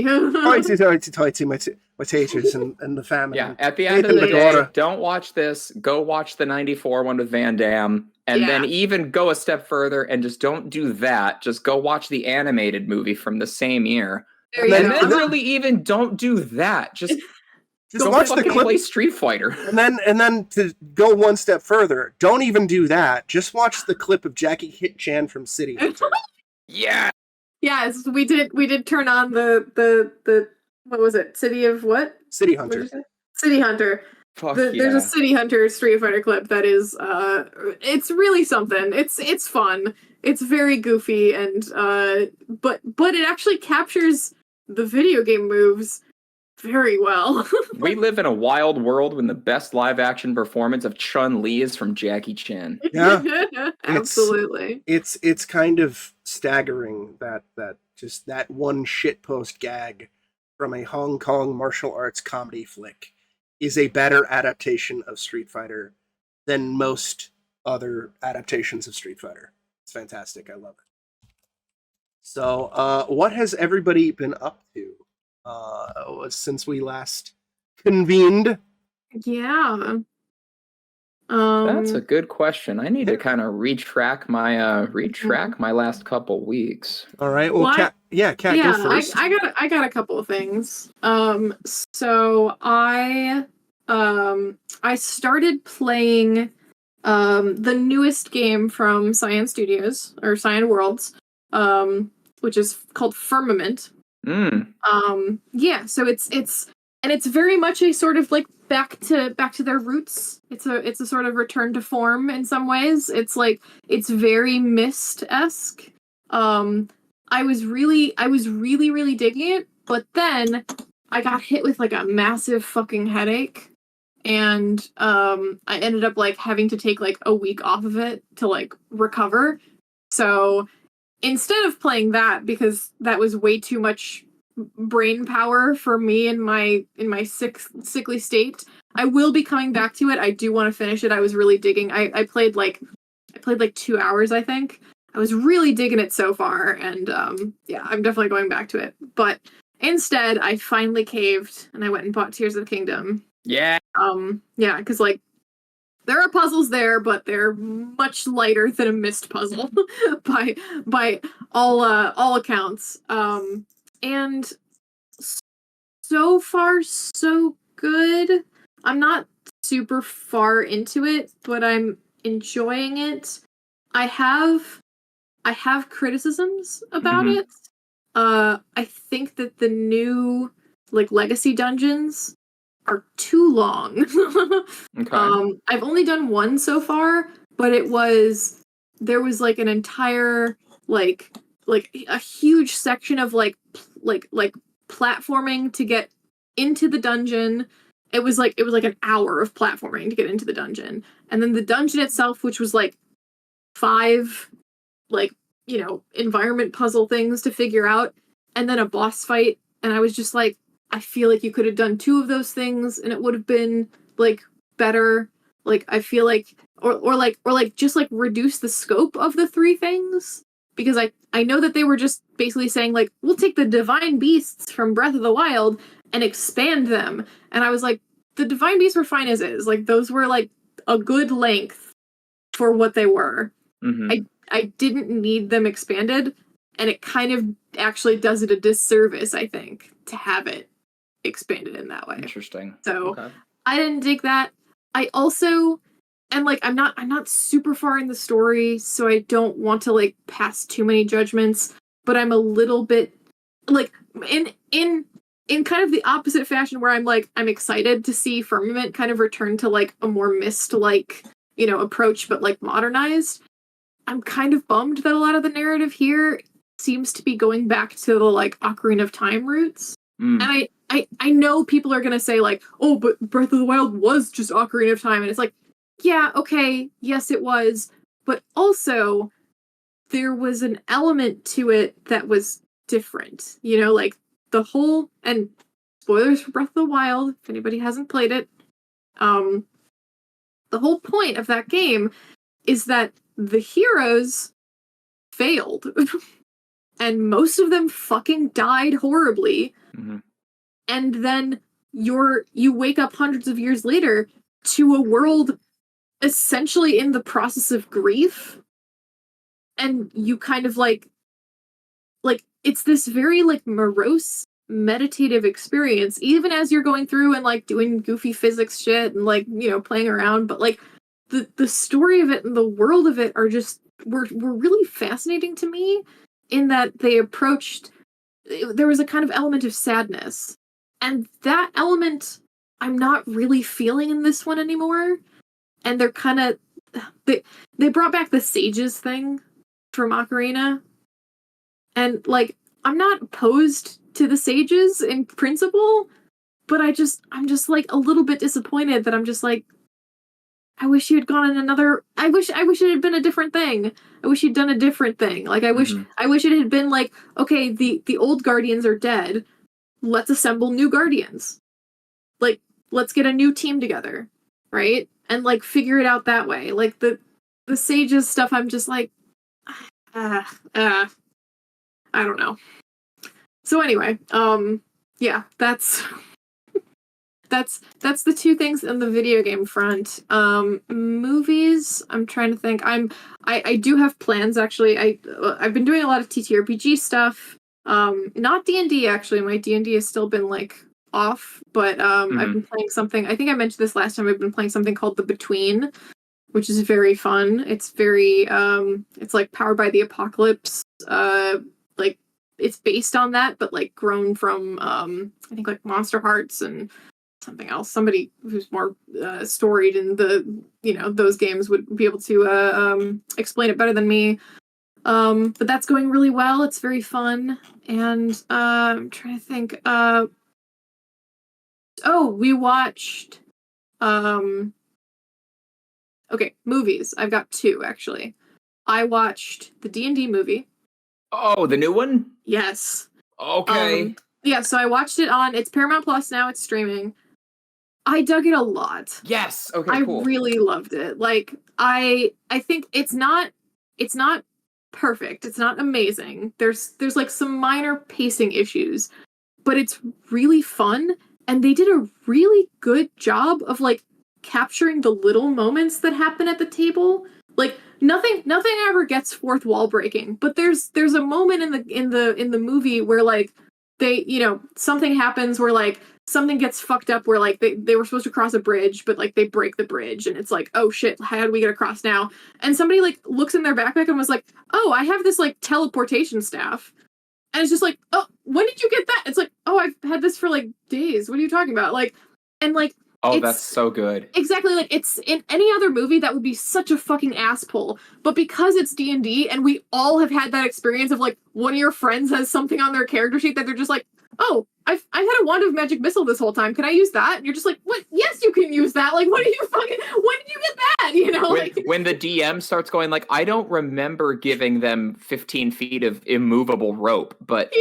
My taters and the family. Yeah. At the end of the day, don't watch this. Go watch the '94 one with Van Damme, and then even go a step further and just don't do that. Just go watch the animated movie from the same year, and then really even don't do that. Just watch the clip. Play Street Fighter, and then to go one step further, don't even do that. Just watch the clip of Jackie Chan from City Hunter. Yeah. Yes, we did turn on the what was it? City of what? City Hunter. City Hunter. There's a City Hunter Street Fighter clip that is it's really something. It's fun. It's very goofy and but it actually captures the video game moves very well. We live in a wild world when the best live action performance of Chun-Li is from Jackie Chan. Yeah. Absolutely. It's kind of staggering that just that one shitpost gag from a Hong Kong martial arts comedy flick is a better adaptation of Street Fighter than most other adaptations of Street Fighter. It's fantastic. I love it. So, what has everybody been up to since we last convened? Yeah. That's a good question. I need to kind of retrack my last couple weeks. All right. Well, Kat, go first. I got a couple of things. So I started playing the newest game from Cyan Studios or Cyan Worlds, which is called Firmament. Yeah, so it's very much a sort of like back to their roots. It's a sort of return to form in some ways. It's very Myst-esque. I was really digging it, but then I got hit with like a massive fucking headache, and I ended up like having to take like a week off of it to like recover. So instead of playing that, because that was way too much brain power for me in my sickly state, I will be coming back to it. I do want to finish it. I was really digging. I played like 2 hours, I think. I was really digging it so far, and yeah, I'm definitely going back to it. But instead, I finally caved and I went and bought Tears of the Kingdom. Yeah. Yeah, because like there are puzzles there, but they're much lighter than a Myst puzzle by all accounts. And so far, so good. I'm not super far into it, but I'm enjoying it. I have criticisms about it. I think that the new like legacy dungeons are too long. Okay. I've only done one so far, but there was like an entire like a huge section of like platforming to get into the dungeon. It was like an hour of platforming to get into the dungeon, and then the dungeon itself, which was like 5 like, you know, environment puzzle things to figure out, and then a boss fight. And I was just like, I feel like you could have done 2 of those things and it would have been like better. Like I feel like or like just like reduce the scope of the 3 things, because I know that they were just basically saying like, we'll take the divine beasts from Breath of the Wild and expand them. And I was like, the divine beasts were fine as is. Like those were like a good length for what they were. I didn't need them expanded, and it kind of actually does it a disservice, I think, to have it expanded in that way. Interesting. So okay. I didn't dig that. I also, and like I'm not super far in the story, so I don't want to like pass too many judgments, but I'm a little bit like in kind of the opposite fashion, where I'm excited to see Firmament kind of return to like a more Myst like, you know, approach, but like modernized. I'm kind of bummed that a lot of the narrative here seems to be going back to the like Ocarina of Time roots. And I know people are gonna say like, oh, but Breath of the Wild was just Ocarina of Time, and it's like, yeah, okay, yes it was, but also there was an element to it that was different. You know, like the whole, and spoilers for Breath of the Wild if anybody hasn't played it, the whole point of that game is that the heroes failed. And most of them fucking died horribly. And then you wake up hundreds of years later to a world essentially in the process of grief. And you kind of like it's this very like morose meditative experience, even as you're going through and like doing goofy physics shit and like, you know, playing around. But like the story of it and the world of it are just were really fascinating to me, in that they approached, there was a kind of element of sadness, and that element I'm not really feeling in this one anymore. And they're kind of they brought back the sages thing from Ocarina, and like I'm not opposed to the sages in principle, but I'm just like a little bit disappointed that I'm just like, I wish you had gone in another. I wish it had been a different thing. I wish you'd done a different thing. Like I wish it had been like, okay, the old guardians are dead. Let's assemble new guardians. Like let's get a new team together, right? And like figure it out that way. Like the sages stuff, I'm just like, I don't know. So anyway, yeah, that's that's the two things on the video game front. Movies, I'm trying to think. I do have plans actually. I've been doing a lot of TTRPG stuff. Not D&D actually. My D&D has still been like off, but I've been playing something. I think I mentioned this last time. I've been playing something called The Between, which is very fun. It's very it's like Powered by the Apocalypse. Like it's based on that, but like grown from I think like Monster Hearts and something else. Somebody who's more storied in the those games would be able to explain it better than me. But that's going really well. It's very fun, and I'm trying to think. We watched. Okay, movies. I've got two actually. I watched the D&D movie. Oh, the new one? Yes. Okay. Yeah, so I watched it on. It's Paramount Plus now. It's streaming. I dug it a lot. Yes. Okay. Cool. I really loved it. Like I think it's not perfect. It's not amazing. There's like some minor pacing issues, but it's really fun, and they did a really good job of like capturing the little moments that happen at the table. Like nothing ever gets fourth wall breaking, but there's a moment in the movie where like they something happens where like something gets fucked up where like they were supposed to cross a bridge, but like they break the bridge, and it's like, oh shit, how do we get across now? And somebody like looks in their backpack and was like, oh, I have this like teleportation staff. And it's just like, oh, when did you get that? It's like, oh, I've had this for like days. What are you talking about? Like, and like, oh, that's so good. Exactly. Like, it's in any other movie that would be such a fucking ass pull. But because it's D&D and we all have had that experience of like one of your friends has something on their character sheet that they're just like, oh, I've had a wand of magic missile this whole time. Can I use that? And you're just like, what? Yes, you can use that. Like, what are you fucking, when did you get that? When the DM starts going like, I don't remember giving them 15 feet of immovable rope, but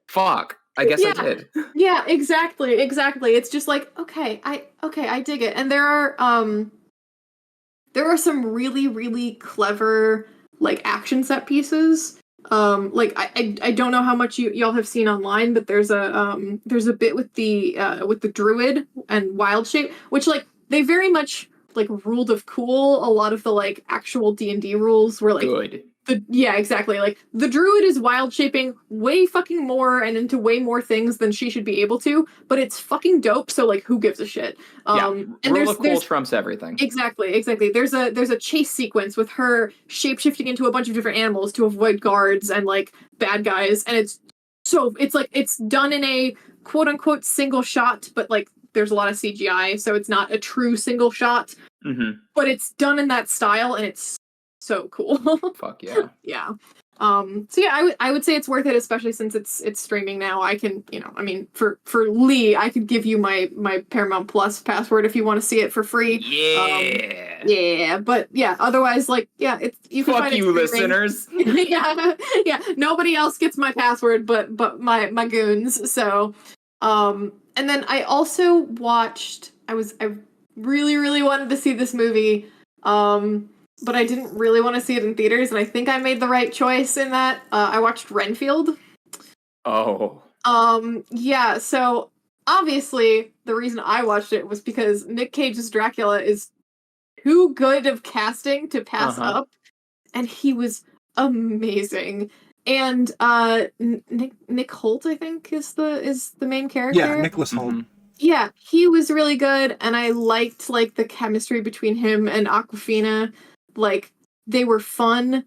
fuck. I guess I did. Yeah, exactly. It's just like, okay, I dig it. And there are some really, really clever like action set pieces. Like I don't know how much y'all have seen online, but there's a bit with the druid and wild shape, which like they very much like ruled of cool a lot of the like actual D&D rules were like good. Yeah, exactly. Like, the druid is wild shaping way fucking more and into way more things than she should be able to, but it's fucking dope, so, like, who gives a shit? And rule of cool trumps everything. Exactly. There's a chase sequence with her shape-shifting into a bunch of different animals to avoid guards and, like, bad guys, and it's done in a quote-unquote single shot, but, like, there's a lot of CGI, so it's not a true single shot, but it's done in that style, and it's so cool. Fuck yeah. Yeah. So yeah, I would say it's worth it, especially since it's streaming now. I can, I mean, for Lee, I could give you my Paramount Plus password if you want to see it for free. Yeah. Yeah, but yeah, otherwise, like, yeah, you can fuck find you, it streaming. listeners. yeah. Nobody else gets my password, but my goons. So, and then I also watched. I really, really wanted to see this movie. But I didn't really want to see it in theaters, and I think I made the right choice in that. I watched Renfield. Oh. Yeah, so obviously the reason I watched it was because Nick Cage's Dracula is too good of casting to pass up, and he was amazing. And Nick Holt, I think, is the main character. Yeah, Nicholas Holt. Yeah, he was really good, and I liked like the chemistry between him and Awkwafina. Like, they were fun.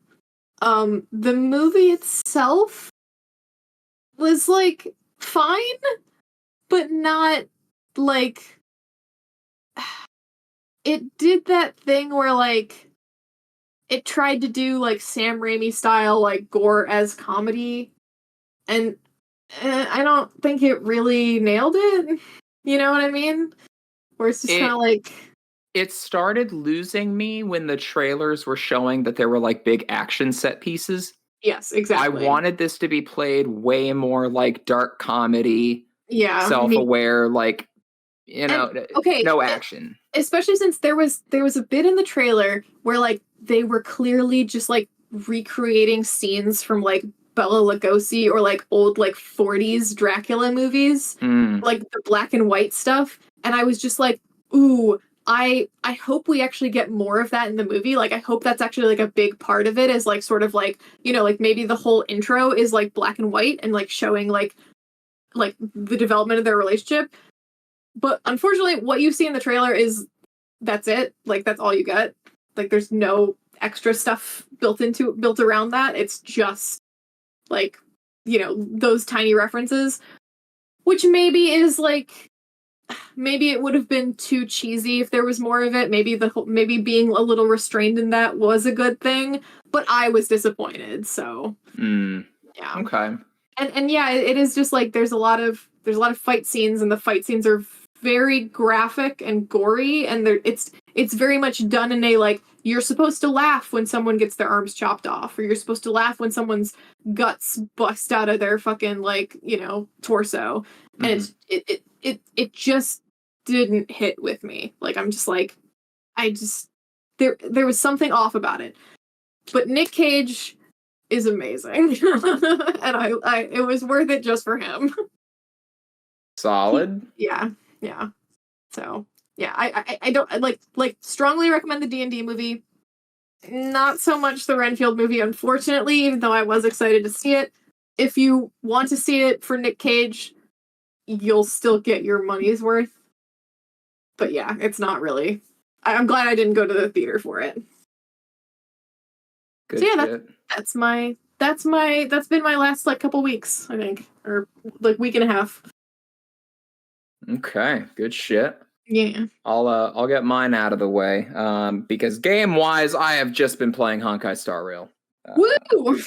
The movie itself was like fine, but not like it did that thing where like it tried to do like Sam Raimi style like gore as comedy, and I don't think it really nailed it. You know what I mean? Where it's just kind of like... It started losing me when the trailers were showing that there were like big action set pieces. Yes, exactly. I wanted this to be played way more like dark comedy. Yeah. Self-aware, like, no action. Especially since there was a bit in the trailer where like they were clearly just like recreating scenes from like Bela Lugosi or like old like 40s Dracula movies, like the black and white stuff. and I was just like, ooh, I hope we actually get more of that in the movie. Like, I hope that's actually like a big part of it, is like sort of like, you know, like maybe the whole intro is like black and white and like showing like the development of their relationship. But unfortunately, what you see in the trailer is that's it. Like, that's all you get. Like, there's no extra stuff built around that. It's just like, you know, those tiny references, which maybe is like, maybe it would have been too cheesy if there was more of it. Maybe maybe being a little restrained in that was a good thing, but I was disappointed. So yeah. Okay. And yeah, it is just like there's a lot of fight scenes, and the fight scenes are very graphic and gory, and it's very much done in a like, you're supposed to laugh when someone gets their arms chopped off, or you're supposed to laugh when someone's guts bust out of their fucking like, you know, torso. And it just didn't hit with me. Like, I'm just like, there was something off about it. But Nick Cage is amazing. And it was worth it just for him. Solid. Yeah. So yeah, I don't like strongly recommend the D&D movie. Not so much the Renfield movie, unfortunately, even though I was excited to see it. If you want to see it for Nick Cage, you'll still get your money's worth. But yeah, it's not really. I'm glad I didn't go to the theater for it. Good so yeah, shit. that's been my last like couple weeks, I think, or like week and a half. Okay, good shit. Yeah. I'll get mine out of the way. Because game-wise, I have just been playing Honkai Star Rail. Woo!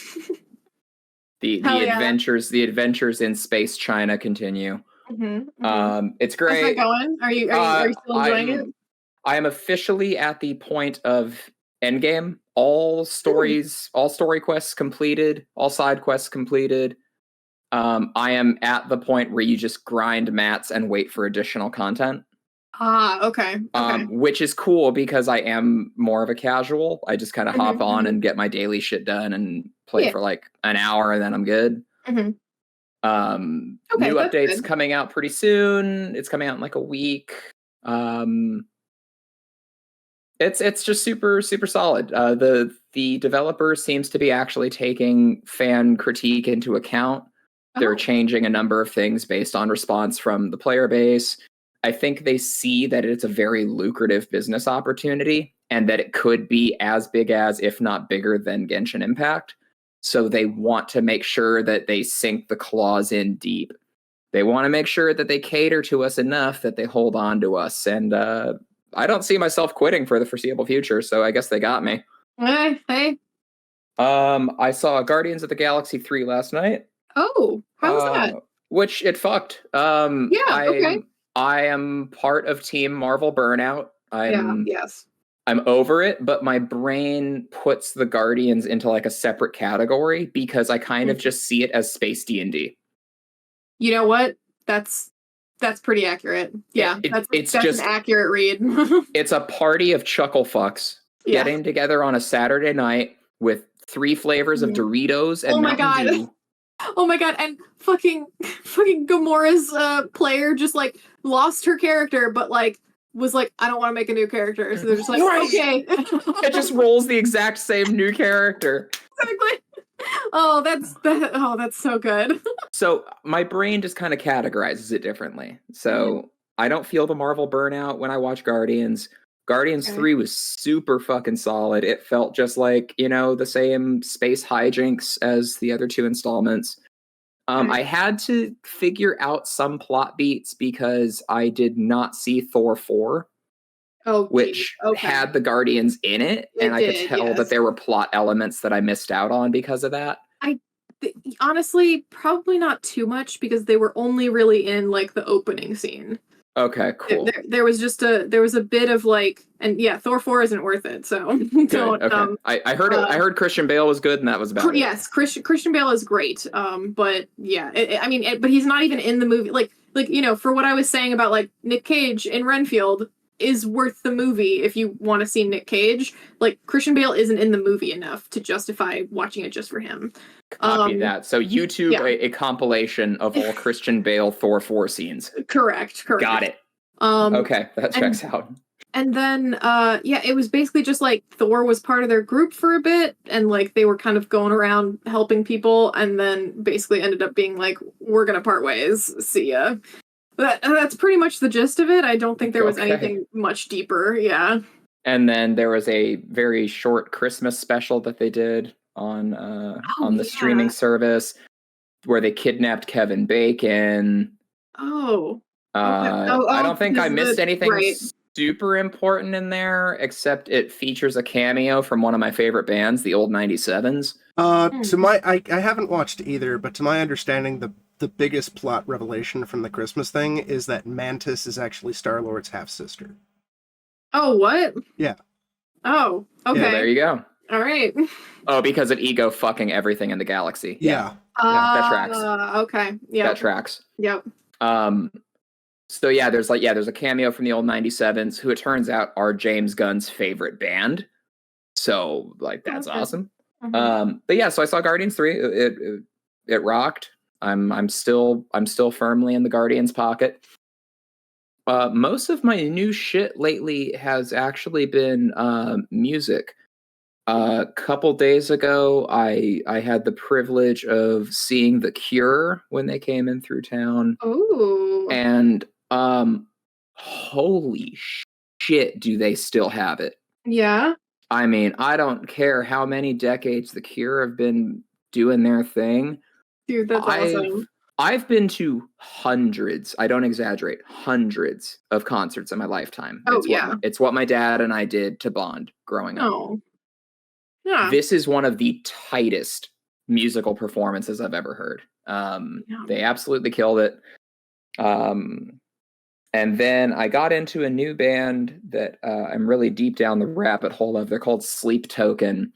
The adventures in Space China continue. It's great. How's that going? Are you still enjoying it? I am officially at the point of endgame. All story quests completed, all side quests completed. I am at the point where you just grind mats and wait for additional content. Okay. Which is cool because I am more of a casual. I just kind of hop on and get my daily shit done and play for like an hour, and then I'm good. Okay, new updates coming out pretty soon. It's coming out in like a week. It's just super solid. The developer seems to be actually taking fan critique into account. They're changing a number of things based on response from the player base. I think they see that it's a very lucrative business opportunity and that it could be as big as, if not bigger than, Genshin Impact. So they want to make sure that they sink the claws in deep. They want to make sure that they cater to us enough that they hold on to us. And I don't see myself quitting for the foreseeable future, so I guess they got me. Hey. I saw Guardians of the Galaxy 3 last night. Oh, how was that? Which it fucked. Okay. I am part of Team Marvel Burnout. Yes. I'm over it, but my brain puts the Guardians into like a separate category because I kind of just see it as space D&D. You know what? That's pretty accurate. Yeah, that's just an accurate read. It's a party of chuckle fucks getting together on a Saturday night with 3 flavors of Doritos and Mountain Dew. Oh my god, and fucking Gamora's player just like lost her character, but like was like, I don't want to make a new character. So they're just like, okay. It just rolls the exact same new character. Exactly. Oh, that's so good. So my brain just kind of categorizes it differently. So I don't feel the Marvel burnout when I watch Guardians. Guardians 3 was super fucking solid. It felt just like, you know, the same space hijinks as the other 2 installments. I had to figure out some plot beats because I did not see Thor 4, which had the Guardians in it. And I could tell that there were plot elements that I missed out on because of that. Honestly, probably not too much because they were only really in like the opening scene. Okay, cool. There was a bit of like, and yeah, Thor 4 isn't worth it. So don't. Okay. I heard Christian Bale was good, and that was about it. Yes, Christian Bale is great. But yeah, but he's not even in the movie. Like you know, for what I was saying about like Nick Cage in Renfield is worth the movie if you want to see Nick Cage. Like Christian Bale isn't in the movie enough to justify watching it just for him. Copy that. So YouTube a compilation of all Christian Bale Thor 4 scenes. Correct. Got it. Okay, that checks out. And then, yeah, it was basically just like Thor was part of their group for a bit, and like they were kind of going around helping people, and then basically ended up being like, "We're gonna part ways. See ya." That's pretty much the gist of it. I don't think there was anything much deeper. Yeah. And then there was a very short Christmas special that they did on the streaming service where they kidnapped Kevin Bacon. Oh. I don't think I missed anything super important in there, except it features a cameo from one of my favorite bands, the old 97s. I haven't watched either, but to my understanding, the biggest plot revelation from the Christmas thing is that Mantis is actually Star-Lord's half-sister. Oh, what? Yeah. Oh, okay. Yeah, there you go. All right. Oh, because of Ego fucking everything in the galaxy. Yeah. That tracks. Okay. Yeah. That tracks. Yep. So yeah, there's a cameo from the old 97s, who it turns out are James Gunn's favorite band. So like that's awesome. Mm-hmm. But yeah, so I saw Guardians 3. It rocked. I'm still firmly in the Guardians pocket. Most of my new shit lately has actually been music. A couple days ago, I had the privilege of seeing The Cure when they came in through town. Ooh. And holy shit, do they still have it? Yeah. I mean, I don't care how many decades The Cure have been doing their thing. Dude, that's awesome. I've been to hundreds, I don't exaggerate, hundreds of concerts in my lifetime. Oh, It's what my dad and I did to bond growing up. Oh. Yeah. This is one of the tightest musical performances I've ever heard. They absolutely killed it. And then I got into a new band that I'm really deep down the rabbit hole of. They're called Sleep Token.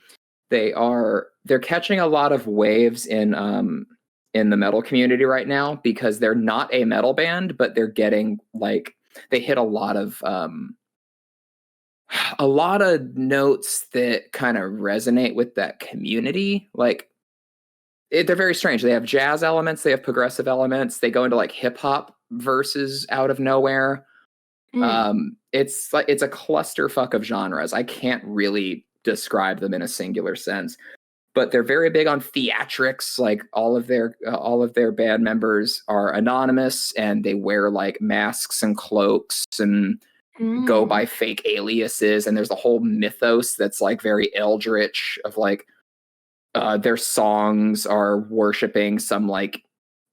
They're catching a lot of waves in the metal community right now, because they're not a metal band, but they're getting they hit a lot of notes that kind of resonate with that community. They're very strange. They have jazz elements, they have progressive elements, they go into like hip hop verses out of nowhere. It's a clusterfuck of genres. I can't really describe them in a singular sense, but they're very big on theatrics. Like all of their band members are anonymous, and they wear like masks and cloaks and go by fake aliases. And there's a whole mythos that's like very eldritch of like their songs are worshiping some like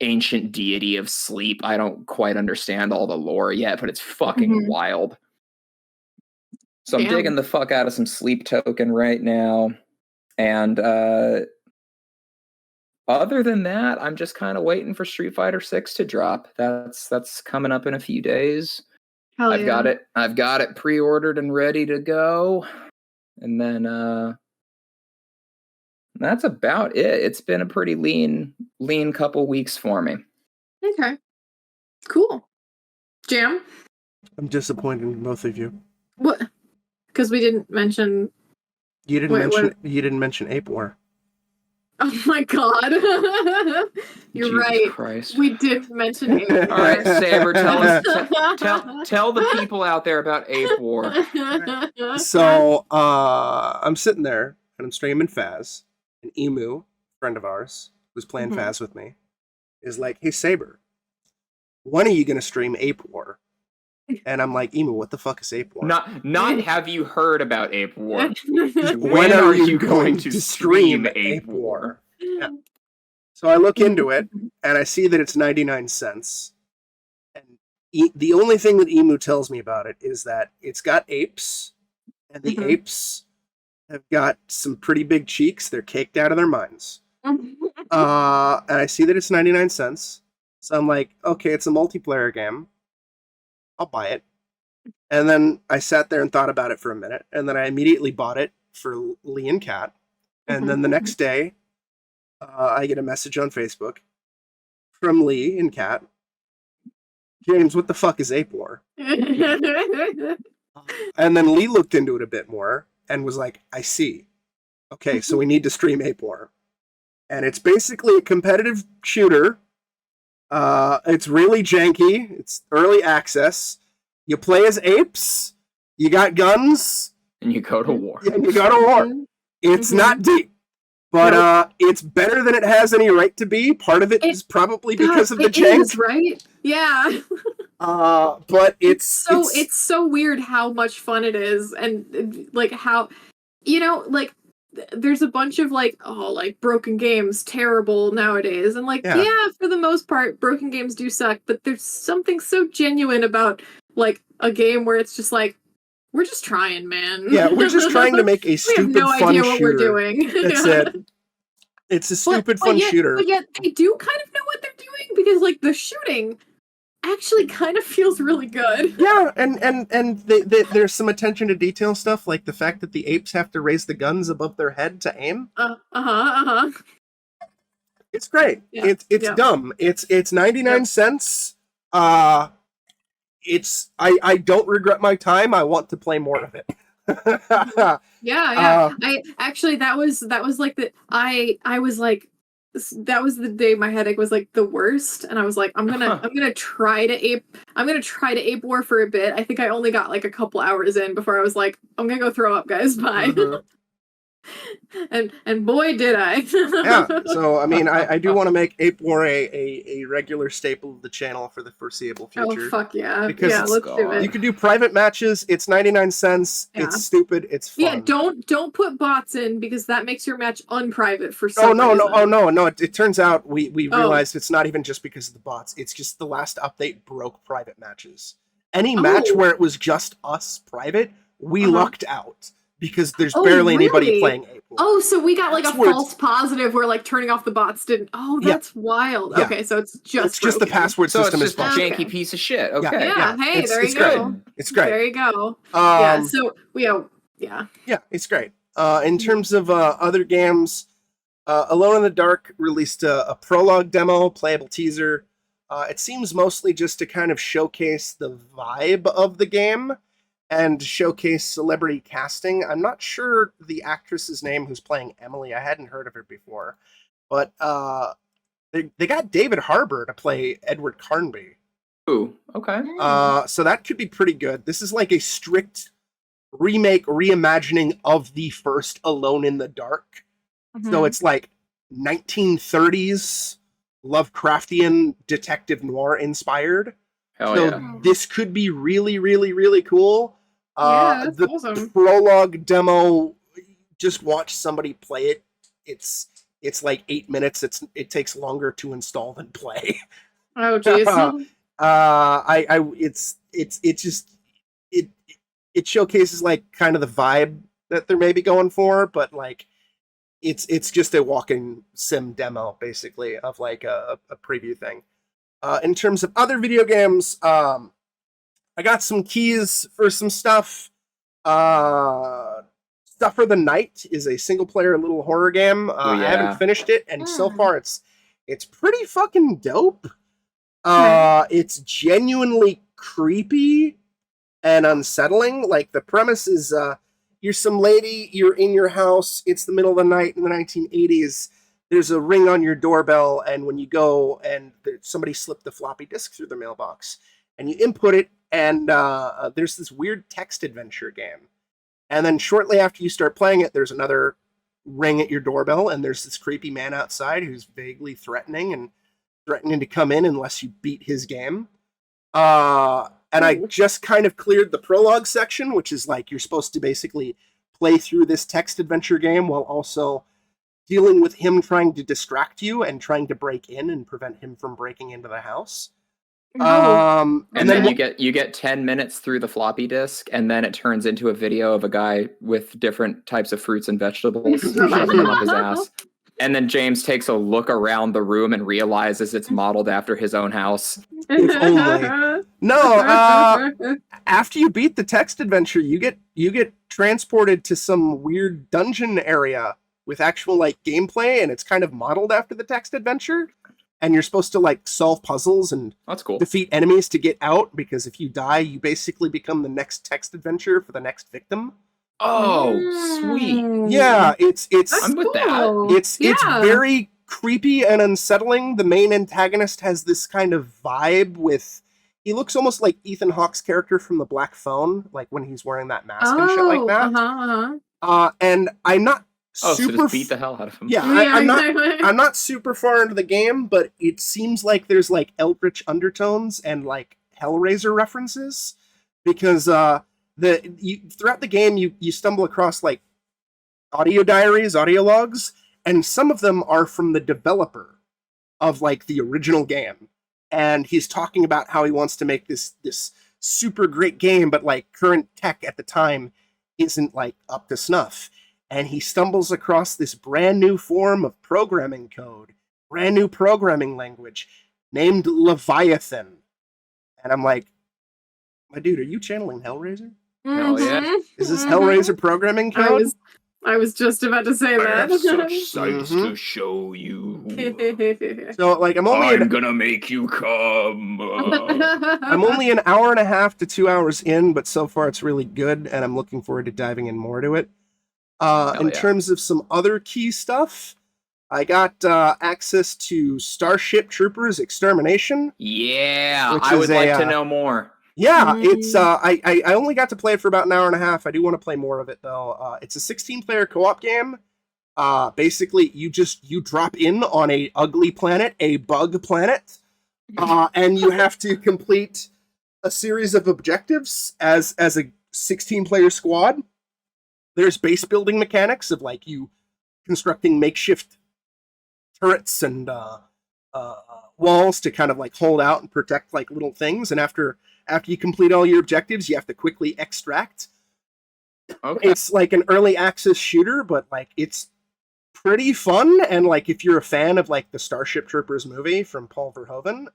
ancient deity of sleep. I don't quite understand all the lore yet, but it's fucking wild. So I'm digging the fuck out of some Sleep Token right now. And other than that, I'm just kind of waiting for Street Fighter 6 to drop. That's coming up in a few days. I've got it pre-ordered and ready to go. And then that's about it. It's been a pretty lean couple weeks for me. Okay. Cool. Jam? I'm disappointed in both of you. What? Because we didn't mention... You didn't mention Ape War. Oh my god. You're Jesus right. Christ. We did mention Ape War. All right, Saber, tell the people out there about Ape War. So I'm sitting there and I'm streaming Faz, and Emu, friend of ours, who's playing Faz with me, is like, "Hey Saber, when are you gonna stream Ape War?" And I'm like, "Emu, what the fuck is Ape War?" Not have you heard about Ape War? When are you going to stream Ape War? Yeah. So I look into it, and I see that it's 99 cents. And the only thing that Emu tells me about it is that it's got apes, and the apes have got some pretty big cheeks. They're caked out of their minds. And I see that it's 99 cents. So I'm like, okay, it's a multiplayer game. I'll buy it. And then I sat there and thought about it for a minute, and then I immediately bought it for Lee and Kat. And then the next day, I get a message on Facebook from Lee and Kat. "James, what the fuck is Ape War?" And then Lee looked into it a bit more and was like, "I see. Okay, so we need to stream Ape War." And it's basically a competitive shooter. It's really janky. It's early access. You play as apes. You got guns. And you go to war. And you go to war. It's not deep. But it's better than it has any right to be. Part of it is probably because of the jank. Is, right? Yeah. But it's so weird how much fun it is, and like how, like there's a bunch of like broken games terrible nowadays, and like yeah, for the most part broken games do suck, but there's something so genuine about like a game where it's just like, we're just trying, man. Yeah, we're just trying to make a stupid, we have no fun idea shooter. What we're doing. That's it. It's a stupid, fun shooter. But yet they do kind of know what they're doing, because like the shooting actually kind of feels really good. Yeah, and there's some attention to detail stuff, like the fact that the apes have to raise the guns above their head to aim. It's great. Yeah. It's dumb. It's 99 cents. I don't regret my time. I want to play more of it. Yeah. I actually that was like I was like, that was the day my headache was like the worst, and I was like, I'm gonna try to ape war for a bit. I think I only got like a couple hours in before I was like, I'm gonna go throw up, guys. Bye. And boy did I. Yeah, so I mean, I do want to make Ape War a regular staple of the channel for the foreseeable future. Oh fuck yeah. Because let's do it. You can do private matches, it's 99 cents, it's stupid, it's fun. Yeah, don't put bots in, because that makes your match unprivate for some reason. No, it turns out we realized it's not even just because of the bots, it's just the last update broke private matches. Any match where it was just us private, we lucked out. Because there's barely anybody playing Ape War. Oh, so we got like a false positive where like turning off the bots didn't. Oh, that's wild. Yeah. Okay, so it's just the password system is just a janky piece of shit. Okay. Yeah. Hey, there you go. It's great. There you go. So yeah, it's great. In terms of other games, Alone in the Dark released a prologue demo, playable teaser. It seems mostly just to kind of showcase the vibe of the game and showcase celebrity casting. I'm not sure the actress's name who's playing Emily. I hadn't heard of her before. But they got David Harbour to play Edward Carnby. Ooh, okay. So that could be pretty good. This is like a strict reimagining of the first Alone in the Dark. So it's like 1930s Lovecraftian detective noir inspired. This could be really, really, really cool. That's the awesome. Prologue demo, just watch somebody play it. It's like 8 minutes. It takes longer to install than play. Oh jeez. It showcases like kind of the vibe that they're maybe going for, but like it's just a walking sim demo basically of like a preview thing. In terms of other video games, I got some keys for some stuff. Suffer the Night is a single-player little horror game. I haven't finished it, and so far it's pretty fucking dope. It's genuinely creepy and unsettling. Like, the premise is you're some lady, you're in your house, it's the middle of the night in the 1980s. There's a ring on your doorbell, and when you go and somebody slipped the floppy disk through the mailbox, and you input it, and there's this weird text adventure game. And then shortly after you start playing it, there's another ring at your doorbell, and there's this creepy man outside who's vaguely threatening to come in unless you beat his game. And I just kind of cleared the prologue section, which is like you're supposed to basically play through this text adventure game while also dealing with him trying to distract you and trying to break in and prevent him from breaking into the house. And then you get 10 minutes through the floppy disk, and then it turns into a video of a guy with different types of fruits and vegetables shoving them up his ass. And then James takes a look around the room and realizes it's modeled after his own house. If only. No, after you beat the text adventure, you get transported to some weird dungeon area with actual like gameplay, and it's kind of modeled after the text adventure. And you're supposed to like solve puzzles and that's cool. Defeat enemies to get out, because if you die, you basically become the next text adventure for the next victim. Oh, sweet. Yeah, it's I'm with that. It's very creepy and unsettling. The main antagonist has this kind of vibe with he looks almost like Ethan Hawke's character from the Black Phone, like when he's wearing that mask and shit like that. And I'm not so super just beat the hell out of him. Yeah, I'm not super far into the game, but it seems like there's like eldritch undertones and like Hellraiser references, because throughout the game you stumble across like audio diaries, audio logs, and some of them are from the developer of like the original game, and he's talking about how he wants to make this super great game, but like current tech at the time isn't like up to snuff, and he stumbles across this brand new form of programming code, brand new programming language named Leviathan, and I'm like, my dude, are you channeling Hellraiser? Hell yeah. Is this Hellraiser programming code? I was just about to say that. I have such sights to show you. So, like, I'm gonna make you come. I'm only an hour and a half to 2 hours in, but so far it's really good, and I'm looking forward to diving in more to it. In terms of some other key stuff, I got access to Starship Troopers Extermination. Yeah, I would like to know more. Yeah, it's I only got to play it for about an hour and a half. I do want to play more of it though. It's a 16-player co-op game. Basically, you drop in on a ugly planet, a bug planet, and you have to complete a series of objectives as a 16-player squad. There's base building mechanics of like you constructing makeshift turrets and walls to kind of like hold out and protect like little things, and after you complete all your objectives, you have to quickly extract. Okay. It's like an early access shooter, but like it's pretty fun, and like if you're a fan of like the Starship Troopers movie from Paul Verhoeven,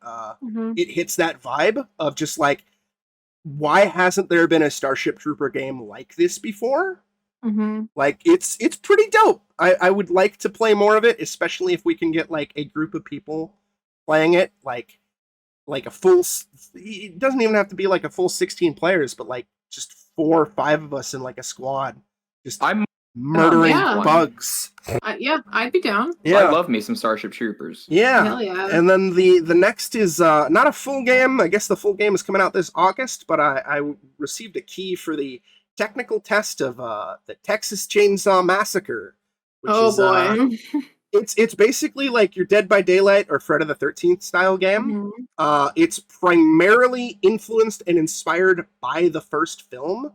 it hits that vibe of just like, why hasn't there been a Starship Trooper game like this before? Like it's pretty dope. I would like to play more of it, especially if we can get like a group of people playing it, like a full, it doesn't even have to be like a full 16 players, but like just 4 or 5 of us in like a squad, just murdering bugs. Yeah, I'd be down. Yeah. I love me some Starship Troopers. Yeah. Hell yeah. And then the next is not a full game. I guess the full game is coming out this August, but I received a key for the technical test of the Texas Chainsaw Massacre. Which boy. It's basically like your Dead by Daylight or Friday the 13th style game. It's primarily influenced and inspired by the first film.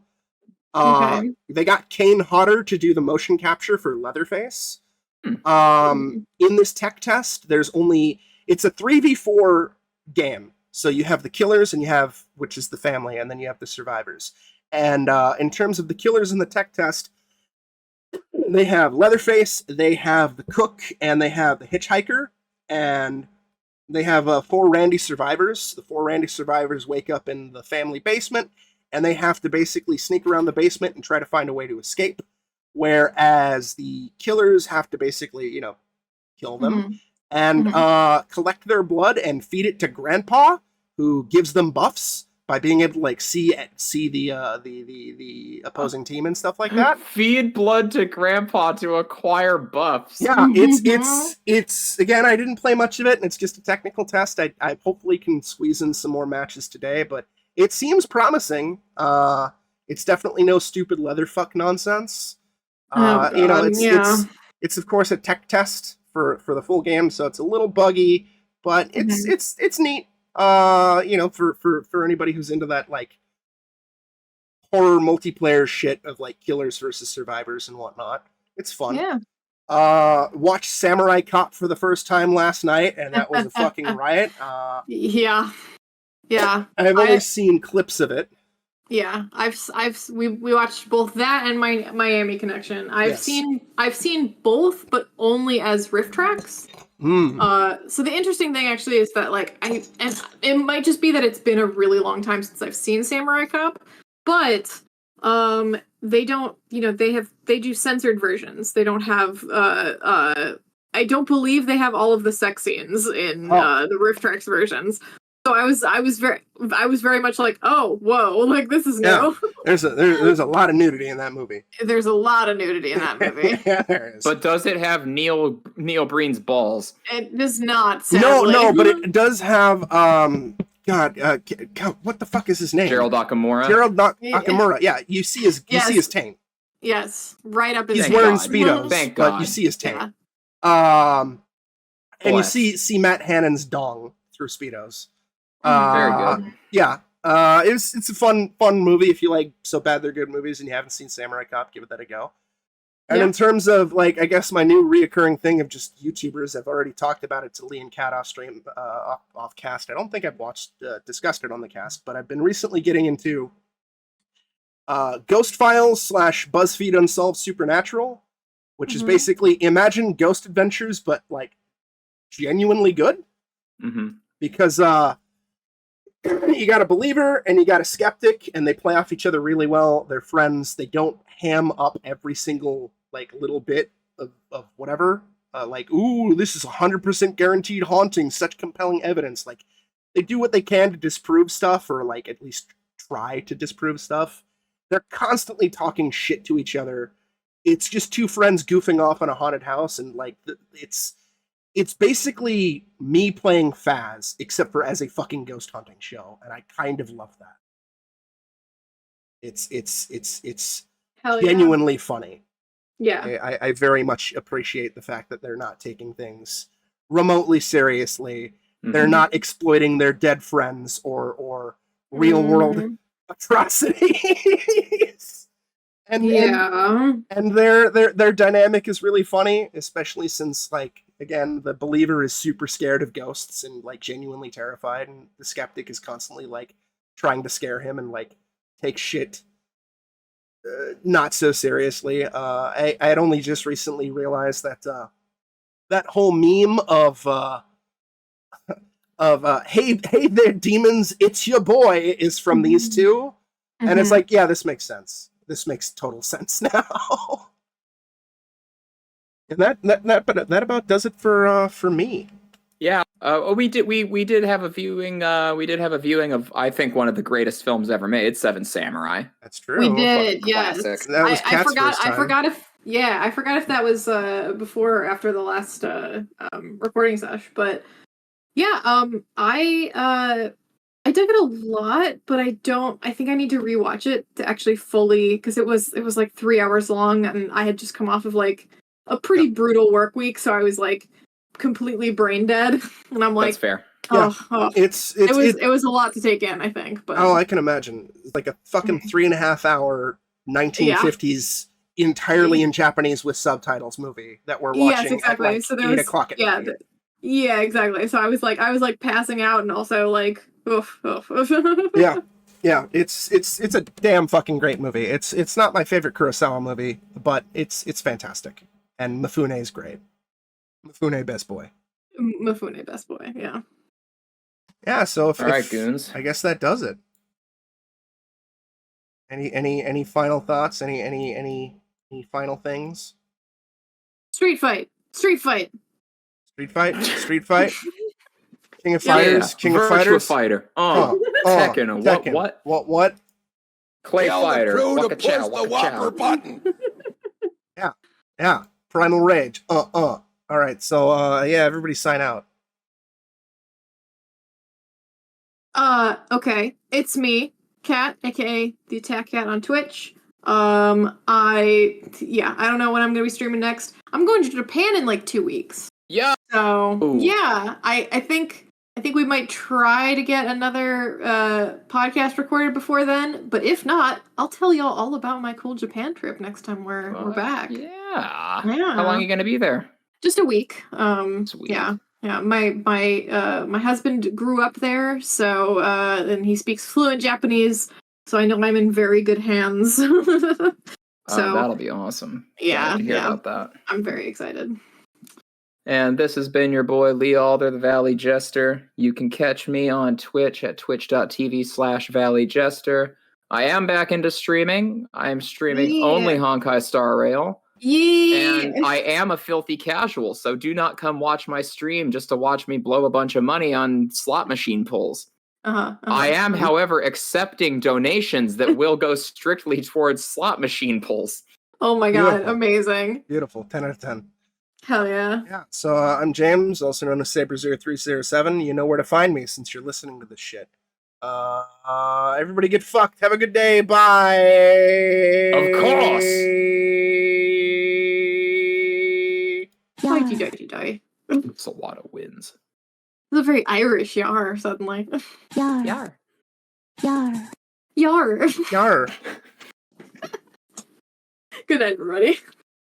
They got Kane Hodder to do the motion capture for Leatherface. In this tech test, it's a 3v4 game. So you have the killers, and which is the family, and then you have the survivors. And in terms of the killers in the tech test, they have Leatherface, they have the cook, and they have the hitchhiker, and they have 4 Randy survivors. The 4 Randy survivors wake up in the family basement, and they have to basically sneak around the basement and try to find a way to escape, whereas the killers have to basically, kill them, and collect their blood and feed it to Grandpa, who gives them buffs by being able to like see the opposing team and stuff like that. Feed blood to Grandpa to acquire buffs. Yeah, it's again, I didn't play much of it, and it's just a technical test. I hopefully can squeeze in some more matches today, but it seems promising. It's definitely no stupid leatherfuck nonsense. It's of course a tech test for the full game, so it's a little buggy, but it's neat. For anybody who's into that like horror multiplayer shit of like killers versus survivors and whatnot, it's fun. Yeah. Watched Samurai Cop for the first time last night, and that was a fucking riot. Yeah. I've only seen clips of it. Yeah, we watched both that and my Miami Connection. I've seen both, but only as riff tracks. So the interesting thing actually is that like and it might just be that it's been a really long time since I've seen Samurai Cop, but they don't, they do censored versions. They don't have I don't believe they have all of the sex scenes in the riff tracks versions. So I was very much like, oh, whoa, like this is new. Yeah. There's a lot of nudity in that movie. There's a lot of nudity in that movie. Yeah, there is. But does it have Neil Breen's balls? It does not. Sadly. No, but it does have God, God, what the fuck is his name? Gerald Akamura. Akamura. Yeah, you see his taint. Yes, right up his. He's Thank wearing God. Speedos, Thank but God. you see his taint. Yeah. And Bless. you see Matt Hannon's dong through Speedos. Very good. Yeah. It's a fun movie. If you like So Bad They're Good movies and you haven't seen Samurai Cop, give it that a go. And in terms of, like, I guess my new reoccurring thing of just YouTubers, I've already talked about it to Lee and Kat off stream, off cast. I don't think I've discussed it on the cast, but I've been recently getting into Ghost Files / BuzzFeed Unsolved Supernatural, which is basically imagine Ghost Adventures, but, like, genuinely good. Because you got a believer and you got a skeptic, and they play off each other really well. They're friends. They don't ham up every single, like, little bit of whatever. Like, ooh, this is 100% guaranteed haunting, such compelling evidence. Like, they do what they can to disprove stuff, or, like, at least try to disprove stuff. They're constantly talking shit to each other. It's just two friends goofing off on a haunted house, and, like, it's basically me playing Faz, except for as a fucking ghost hunting show, and I kind of love that. It's genuinely funny. Yeah. I very much appreciate the fact that they're not taking things remotely seriously. They're not exploiting their dead friends or real world atrocities. And their dynamic is really funny, especially since, like, again, the believer is super scared of ghosts and, like, genuinely terrified, and the skeptic is constantly, like, trying to scare him and, like, take shit not so seriously. I had only just recently realized that that whole meme of hey there demons, it's your boy, is from these two, and it's like, yeah, this makes sense. This makes total sense now. And that about does it for me. Yeah, we did have a viewing. We did have a viewing of, I think, one of the greatest films ever made, Seven Samurai. That's true. We did, yes. Classic. That was Kat's first time. I forgot if that was before or after the last recording sesh. But yeah, I dug it a lot, but I think I need to rewatch it to actually fully, because it was like 3 hours long, and I had just come off of, like, a pretty brutal work week, so I was, like, completely brain dead, and I'm like, that's fair. It was a lot to take in, I think. But I can imagine. It's like a fucking 3.5 hour 1950s entirely in Japanese with subtitles movie that we're watching at, like, so 8 o'clock at night. Yeah, exactly. So I was like passing out, and also, like, oof. Yeah, it's a damn fucking great movie. It's not my favorite Kurosawa movie, but it's fantastic. And Mifune is great. Mifune best boy. Mifune best boy, yeah. Yeah, so all right, goons. I guess that does it. Any final thoughts? Any final things? Street fight. King of Fighters, King of Fighters. Fighter. Tekken. What? Clay Fighter. To push the Whopper button. Yeah. Primal Rage. All right, so everybody sign out. Okay. It's me, Kat, aka the Attack Cat on Twitch. I don't know when I'm gonna be streaming next. I'm going to Japan in, like, 2 weeks. Yeah. So Ooh. yeah, I think we might try to get another podcast recorded before then. But if not, I'll tell y'all all about my cool Japan trip next time we're back. Yeah. How long are you gonna be there? Just a week. Sweet. Yeah. My husband grew up there, so and he speaks fluent Japanese, so I know I'm in very good hands. So that'll be awesome. Yeah, to hear about that. I'm very excited. And this has been your boy Lee Alder, the Valley Jester. You can catch me on Twitch at twitch.tv/Valley Jester. I am back into streaming. I am streaming only Honkai Star Rail. Yeah. And I am a filthy casual, so do not come watch my stream just to watch me blow a bunch of money on slot machine pulls. I am, however, accepting donations that will go strictly towards slot machine pulls. Oh my god, Beautiful. Amazing. Beautiful. 10 out of 10. Hell yeah. Yeah, so I'm James, also known as Saber0307. You know where to find me since you're listening to this shit. Everybody get fucked. Have a good day. Bye. Of course. Die. It's a lot of wins. It's a very Irish yar suddenly. Yar. Yar. Yar. Yar. Yar. Good night, everybody.